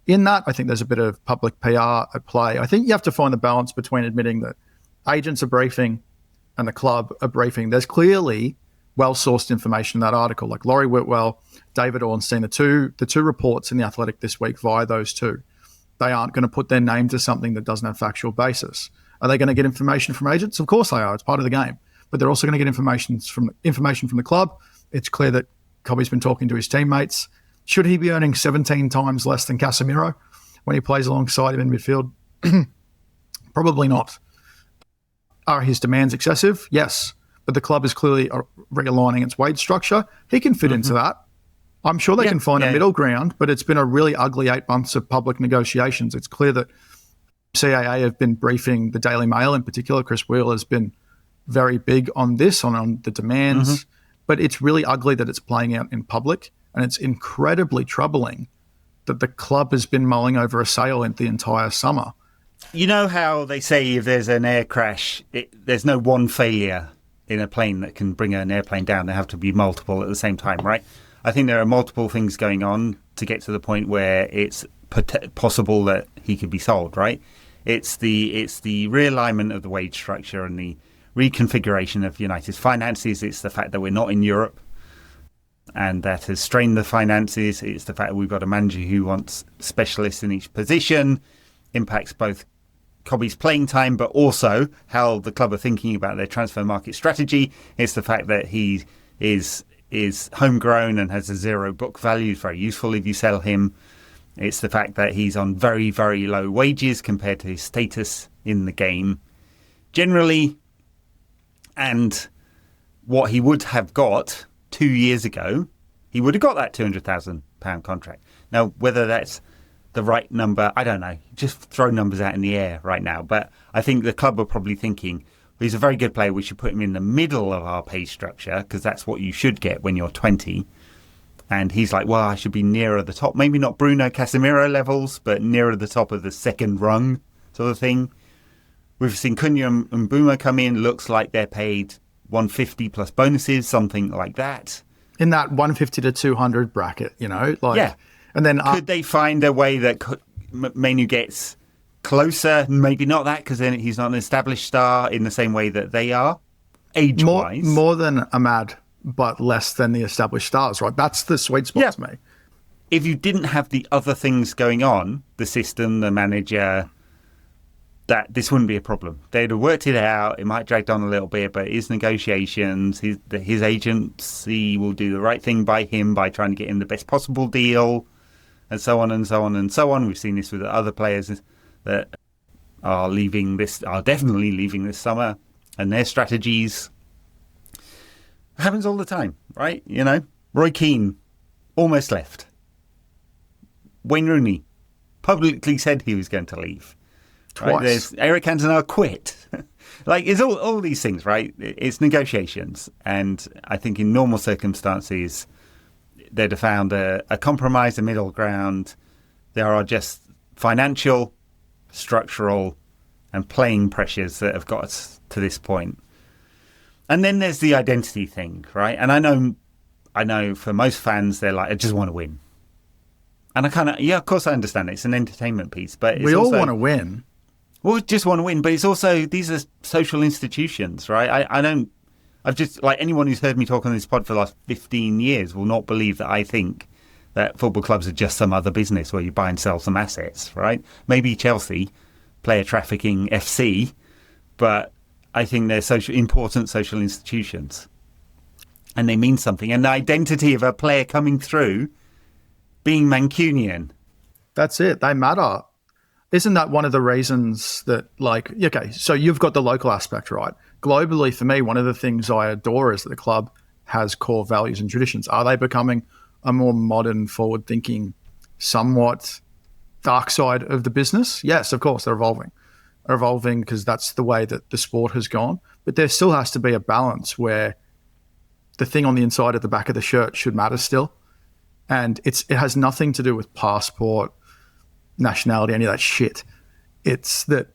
in that. I think there's a bit of public PR at play. I think you have to find the balance between admitting that agents are briefing and the club are briefing. There's clearly well-sourced information in that article, like Laurie Whitwell, David Ornstein, the two reports in The Athletic this week via those two. They aren't going to put their name to something that doesn't have factual basis. Are they going to get information from agents? Of course they are. It's part of the game. But they're also going to get information from the club. It's clear that Kobbie's been talking to his teammates. Should he be earning 17 times less than Casemiro when he plays alongside him in midfield? Probably not. Are his demands excessive? Yes. But the club is clearly realigning its wage structure. He can fit into that. I'm sure they can find a middle ground, but it's been a really ugly 8 months of public negotiations. It's clear that CAA have been briefing the Daily Mail in particular. Chris Wheel has been very big on this, on the demands. But it's really ugly that it's playing out in public, and it's incredibly troubling that the club has been mulling over a sale in the entire summer. You know how they say if there's an air crash, there's no one failure in a plane that can bring an airplane down. There have to be multiple at the same time, right? I think there are multiple things going on to get to the point where it's possible that he could be sold, right? It's the realignment of the wage structure and the reconfiguration of United's finances. It's the fact that we're not in Europe, and that has strained the finances. It's the fact that we've got a manager who wants specialists in each position, impacts both Kobbie's playing time, but also how the club are thinking about their transfer market strategy. It's the fact that he is homegrown and has a zero book value. It's very useful if you sell him. It's the fact that he's on very, very low wages compared to his status in the game generally. And what he would have got 2 years ago, he would have got that £200,000 contract. Now, whether that's the right number, I don't know. Just throw numbers out in the air right now. But I think the club are probably thinking, he's a very good player. We should put him in the middle of our pay structure because that's what you should get when you're 20. And he's like, well, I should be nearer the top. Maybe not Bruno Casemiro levels, but nearer the top of the second rung sort of thing. We've seen Cunha and Mbeumo come in. Looks like they're paid 150 plus bonuses, something like that. In that 150 to 200 bracket, Yeah. And then could they find a way that Mainoo gets closer? Maybe not that, because then he's not an established star in the same way that they are, age-wise. More than Ahmad, but less than the established stars, right? That's the sweet spot to me. If you didn't have the other things going on, the system, the manager, that this wouldn't be a problem. They'd have worked it out. It might drag on a little bit, but his negotiations, his agency will do the right thing by him by trying to get him the best possible deal, and so on and so on and so on. We've seen this with other players that are definitely leaving this summer, and their strategies. It happens all the time, right? Roy Keane almost left. Wayne Rooney publicly said he was going to leave. Twice. Right? There's Eric Cantona quit. It's all these things, right? It's negotiations. And I think in normal circumstances, they'd have found a compromise, a middle ground. There are just financial, structural, and playing pressures that have got us to this point. And then there's the identity thing, right? And I know for most fans, they're like, I just want to win. And of course I understand it. It's an entertainment piece, but we all want to win. We just want to win, but it's also, these are social institutions, right? I've just, like, anyone who's heard me talk on this pod for the last 15 years will not believe that I think that football clubs are just some other business where you buy and sell some assets, right? Maybe Chelsea, player trafficking FC, but I think they're important social institutions. And they mean something. And the identity of a player coming through being Mancunian. That's it. They matter. Isn't that one of the reasons that, so you've got the local aspect, right? Globally, for me, one of the things I adore is that the club has core values and traditions. Are they becoming a more modern, forward-thinking, somewhat dark side of the business? Yes, of course, they're evolving. They're evolving because that's the way that the sport has gone. But there still has to be a balance where the thing on the inside of the back of the shirt should matter still. And it has nothing to do with passport, nationality, any of that shit. It's that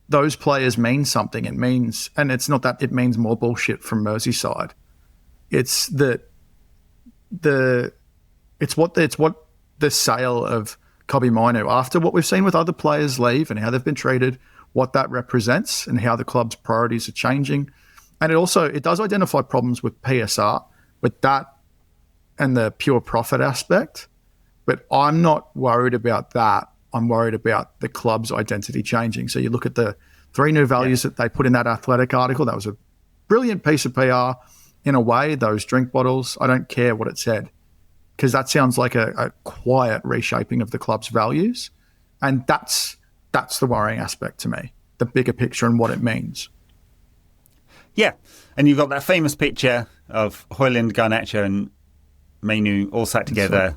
those players mean something. It means, and it's not that it means more bullshit from Merseyside. It's that it's what the sale of Kobbie Mainoo, after what we've seen with other players leave and how they've been treated, what that represents and how the club's priorities are changing. And it does identify problems with PSR, with that and the pure profit aspect. But I'm not worried about that. I'm worried about the club's identity changing. So you look at the 3 new values that they put in that Athletic article. That was a brilliant piece of PR. In a way, those drink bottles, I don't care what it said, because that sounds like a quiet reshaping of the club's values. And that's the worrying aspect to me, the bigger picture and what it means. Yeah. And you've got that famous picture of Højlund, Garnacho and Mainoo all sat together.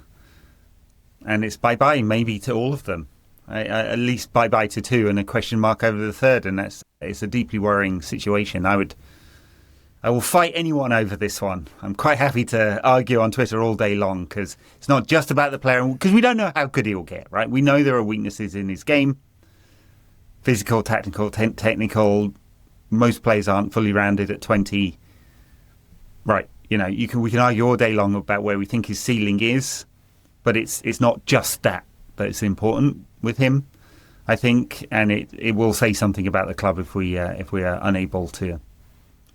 And it's bye-bye maybe to all of them. At least bye-bye to 2 and a question mark over the third. And it's a deeply worrying situation. I will fight anyone over this one. I'm quite happy to argue on Twitter all day long because it's not just about the player, because we don't know how good he'll get, right? We know there are weaknesses in his game. Physical, tactical, technical. Most players aren't fully rounded at 20. Right. We can argue all day long about where we think his ceiling is, but it's not just that it's important with him, I think, and it will say something about the club if we are unable to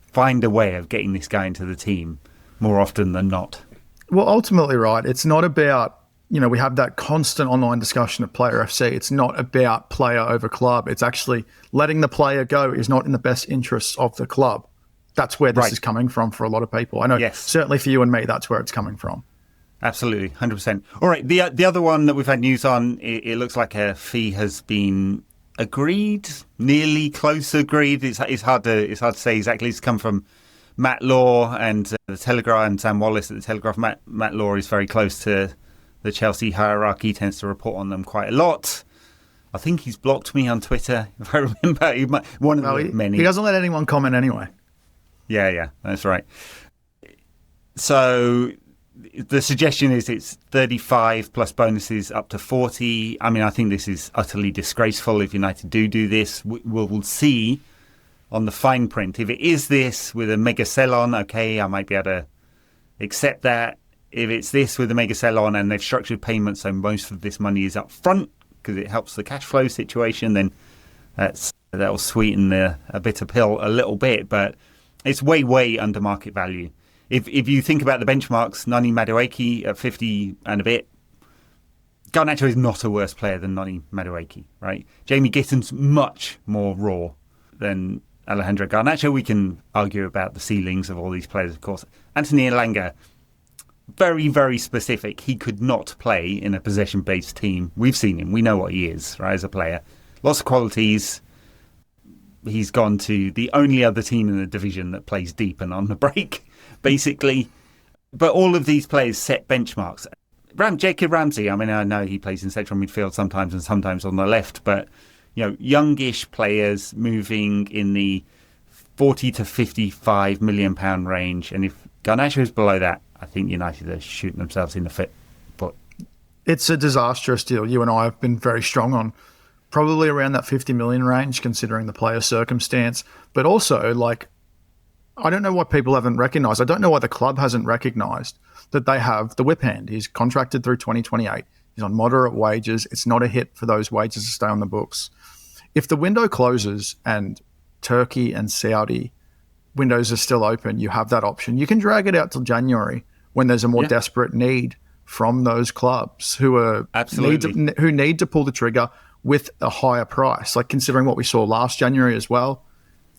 find a way of getting this guy into the team more often than not. Well, ultimately, right, it's not about we have that constant online discussion of player FC. It's not about player over club. It's actually letting the player go is not in the best interests of the club. That's where this is coming from for a lot of people. I know certainly for you and me, that's where it's coming from. Absolutely, 100%. All right, the other one that we've had news on, it looks like a fee has been agreed, nearly close agreed. It's hard to say exactly. It's come from Matt Law and the Telegraph and Sam Wallace at the Telegraph. Matt Law is very close to the Chelsea hierarchy, tends to report on them quite a lot. I think he's blocked me on Twitter, if I remember. One of the many. He doesn't let anyone comment anyway. Yeah, that's right. So the suggestion is it's 35 plus bonuses up to 40. I mean, I think this is utterly disgraceful if United do this. We'll see on the fine print. If it is this with a mega sell-on, okay, I might be able to accept that. If it's this with a mega sell-on and they've structured payments so most of this money is up front because it helps the cash flow situation, then that'll sweeten a bitter pill a little bit, but it's way under market value. If you think about the benchmarks, Noni Madueke at 50 and a bit, Garnacho is not a worse player than Noni Madueke, right? Jamie Gitten's much more raw than Alejandro Garnacho. We can argue about the ceilings of all these players, of course. Anthony Elanga, very, very specific. He could not play in a possession-based team. We've seen him. We know what he is, right, as a player. Lots of qualities. He's gone to the only other team in the division that plays deep and on the break, basically. But all of these players set benchmarks. Jacob Ramsey, I mean, I know he plays in central midfield sometimes and sometimes on the left, but youngish players moving in the 40 to 55 million pound range. And if Garnacho is below that, I think United are shooting themselves in the foot. But it's a disastrous deal. You and I have been very strong on probably around that 50 million range, considering the player circumstance. But also, I don't know what people haven't recognised. I don't know why the club hasn't recognised that they have the whip hand. He's contracted through 2028. He's on moderate wages. It's not a hit for those wages to stay on the books. If the window closes and Turkey and Saudi windows are still open, you have that option. You can drag it out till January when there's a more desperate need from those clubs who need to pull the trigger with a higher price. Considering what we saw last January as well,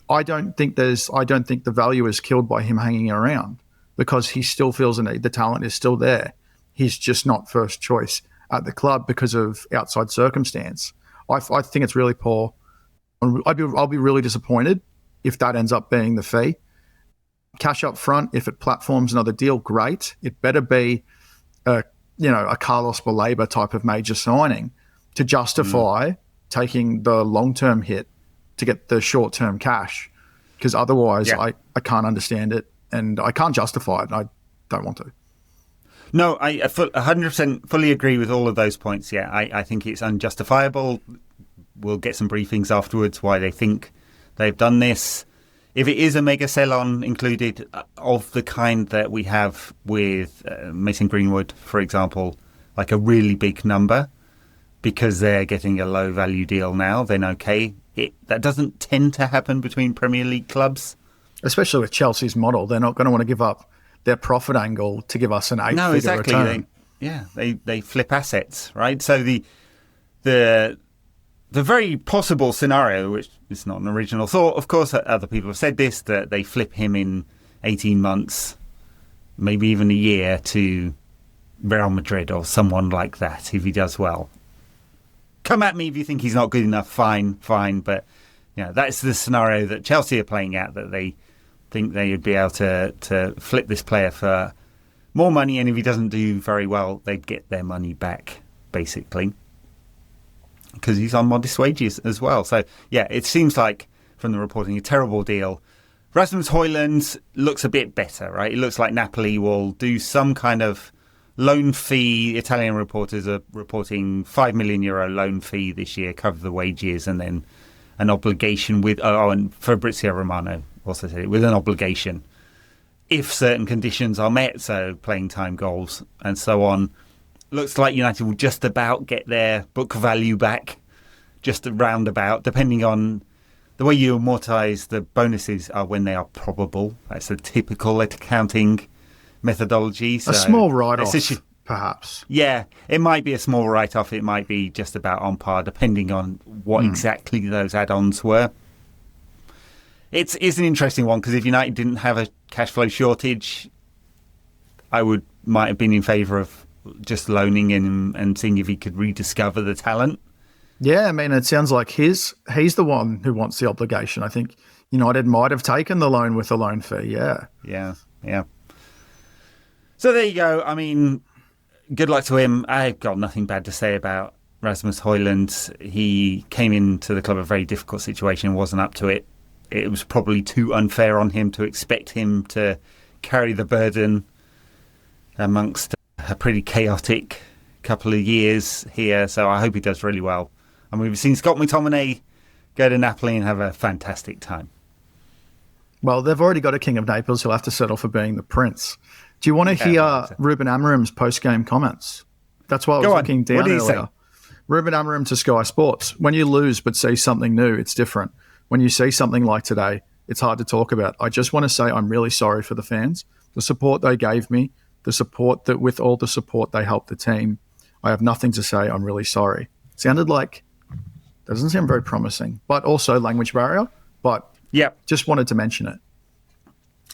I don't think the value is killed by him hanging around because he still feels the need. The talent is still there. He's just not first choice at the club because of outside circumstance. I think it's really poor. I'll be really disappointed if that ends up being the fee. Cash up front, if it platforms another deal, great. It better be a Carlos Baleba type of major signing to justify taking the long-term hit to get the short-term cash, because otherwise I can't understand it and I can't justify it. I don't want to. No, I 100% fully agree with all of those points. Yeah, I think it's unjustifiable. We'll get some briefings afterwards why they think they've done this. If it is a mega sell-on included of the kind that we have with Mason Greenwood, for example, like a really big number, because they're getting a low-value deal now, then okay. That doesn't tend to happen between Premier League clubs. Especially with Chelsea's model. They're not going to want to give up their profit angle to give us an 8-figure return. They flip assets, right? So the very possible scenario, which is not an original thought, of course, other people have said this, that they flip him in 18 months, maybe even a year, to Real Madrid or someone like that if he does well. Come at me if you think he's not good enough, fine, but that's the scenario that Chelsea are playing at, that they think they would be able to flip this player for more money, and if he doesn't do very well, they'd get their money back, basically, because he's on modest wages as well. So, it seems like, from the reporting, a terrible deal. Rasmus Højlund looks a bit better, right? It looks like Napoli will do some kind of loan fee. Italian reporters are reporting €5 million loan fee this year, cover the wages, and then an obligation with... and Fabrizio Romano also said it, with an obligation if certain conditions are met, so playing time, goals, and so on. Looks like United will just about get their book value back, just around about, depending on the way you amortise the bonuses are when they are probable. That's a typical accounting methodology. So a small write-off perhaps. Yeah, it might be a small write-off. It might be just about on par, depending on what exactly those add-ons were. It's an interesting one because if United didn't have a cash flow shortage, I might have been in favour of just loaning him and seeing if he could rediscover the talent. Yeah, I mean, it sounds like he's the one who wants the obligation. I think United might have taken the loan with a loan fee. Yeah. So there you go. I mean, good luck to him. I've got nothing bad to say about Rasmus Højlund. He came into the club a very difficult situation and wasn't up to it. It was probably too unfair on him to expect him to carry the burden amongst a pretty chaotic couple of years here. So I hope he does really well. And we've seen Scott McTominay go to Napoli and have a fantastic time. Well, they've already got a King of Naples who'll have to settle for being the prince. Do you want to hear Ruben Amorim's post-game comments? That's why I was looking down earlier. Ruben Amorim to Sky Sports. When you lose but see something new, it's different. When you see something like today, it's hard to talk about. I just want to say I'm really sorry for the fans. The support they gave me, with all the support they helped the team. I have nothing to say. I'm really sorry. Sounded like, doesn't sound very promising, but also language barrier. But just wanted to mention it.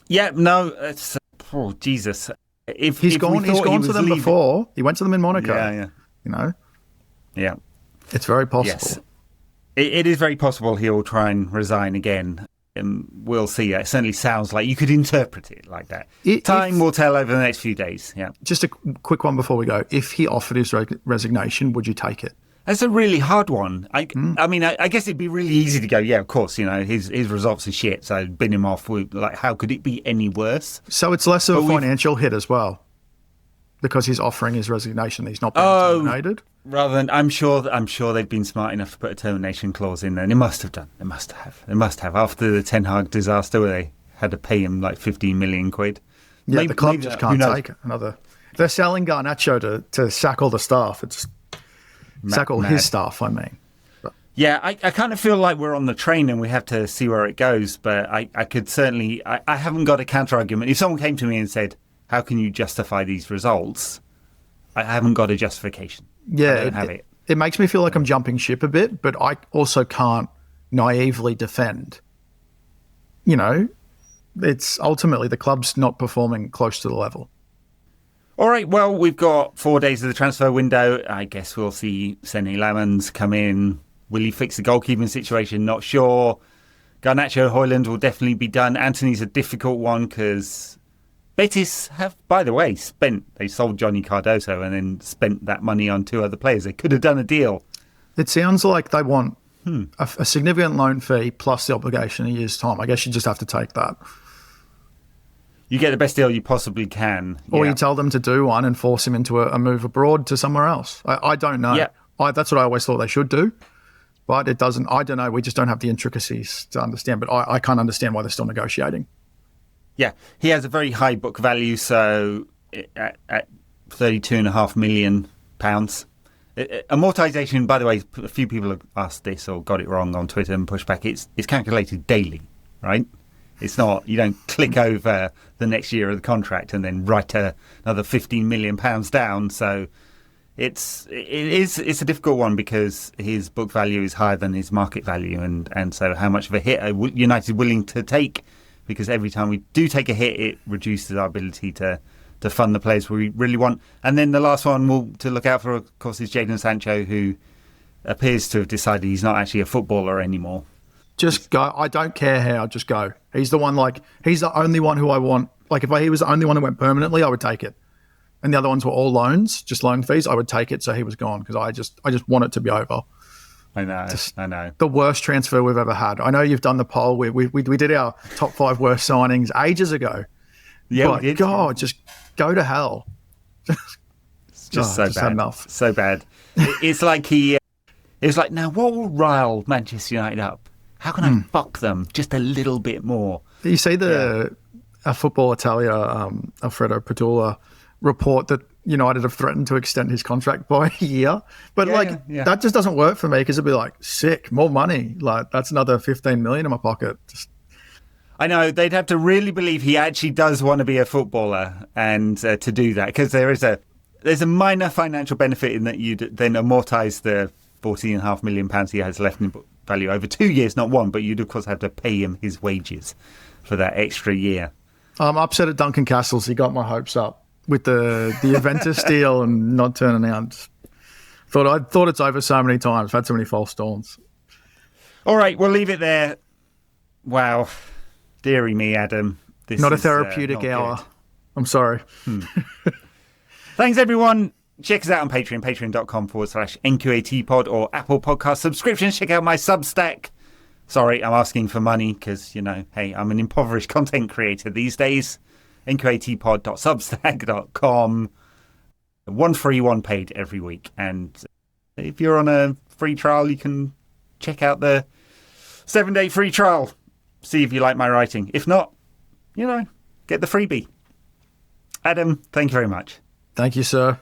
Yeah, no, it's Jesus. He's gone to them before. He went to them in Monaco. Yeah. It's very possible. Yes. It is very possible he'll try and resign again. We'll see. It certainly sounds like you could interpret it like that. Time will tell over the next few days. Yeah. Just a quick one before we go. If he offered his resignation, would you take it? That's a really hard one. I mean, I guess it'd be really easy to go, yeah, of course, his results are shit, so bin him off. Like, how could it be any worse? So it's less of a financial hit as well, because he's offering his resignation. He's not being terminated. Rather than, I'm sure they've been smart enough to put a termination clause in there. And they must have done. They must have. After the Ten Hag disaster where they had to pay him like 15 million quid. Yeah, maybe, the club just can't take another. They're selling Garnacho to sack all the staff. It's sack all his staff, I mean. But. Yeah, I kind of feel like we're on the train and we have to see where it goes. But I could certainly, I haven't got a counter argument. If someone came to me and said, how can you justify these results? I haven't got a justification. Yeah, I don't have it. It makes me feel like I'm jumping ship a bit, but I also can't naively defend. It's ultimately the club's not performing close to the level. All right, well, we've got 4 days of the transfer window. I guess we'll see Sene Lammens come in. Will he fix the goalkeeping situation? Not sure. Garnacho, Højlund will definitely be done. Antony's a difficult one because Betis have, by the way, they sold Johnny Cardoso and then spent that money on 2 other players. They could have done a deal. It sounds like they want a significant loan fee plus the obligation in a year's time. I guess you just have to take that. You get the best deal you possibly can. Or you tell them to do one and force him into a move abroad to somewhere else. I don't know. Yeah. That's what I always thought they should do. But it doesn't. I don't know. We just don't have the intricacies to understand. But I can't understand why they're still negotiating. Yeah, he has a very high book value, so at £32.5 million. Amortisation, by the way, a few people have asked this or got it wrong on Twitter and pushed back. It's calculated daily, right? It's not, you don't click over the next year of the contract and then write another £15 million down. So it's a difficult one because his book value is higher than his market value. And so how much of a hit are United willing to take? Because every time we do take a hit, it reduces our ability to fund the players we really want. And then the last one to look out for, of course, is Jadon Sancho, who appears to have decided he's not actually a footballer anymore. Just go. I don't care how, just go. He's the one, he's the only one who I want. Like, if he was the only one who went permanently, I would take it. And the other ones were all loans, just loan fees. I would take it so he was gone because I just want it to be over. I know. The worst transfer we've ever had. I know you've done the poll. We did our top 5 worst signings ages ago. Yeah, but we did. God, just go to hell. It's just so bad. Enough. So bad. It's like now what will rile Manchester United up? How can I fuck them just a little bit more? You see a Football Italia, Alfredo Padula, report that United have threatened to extend his contract by a year. But that just doesn't work for me because it'd be like, sick, more money. Like, that's another 15 million in my pocket. I know, they'd have to really believe he actually does want to be a footballer and to do that, because there is there's a minor financial benefit in that you'd then amortise the £14.5 million he has left in book value over 2 years, not one, but you'd of course have to pay him his wages for that extra year. I'm upset at Duncan Castles. He got my hopes up with the Juventus deal and not turning out. I thought it's over so many times. I've had so many false dawns. All right, we'll leave it there. Wow. Deary me, Adam. This not a is, therapeutic hour. Good. I'm sorry. Thanks, everyone. Check us out on Patreon, patreon.com/NQATpod or Apple Podcast subscriptions. Check out my Substack. Sorry, I'm asking for money because, hey, I'm an impoverished content creator these days. NQATpod.substack.com. One free, one paid every week. And if you're on a free trial, you can check out the 7-day free trial. See if you like my writing. If not, get the freebie. Adam, thank you very much. Thank you, sir.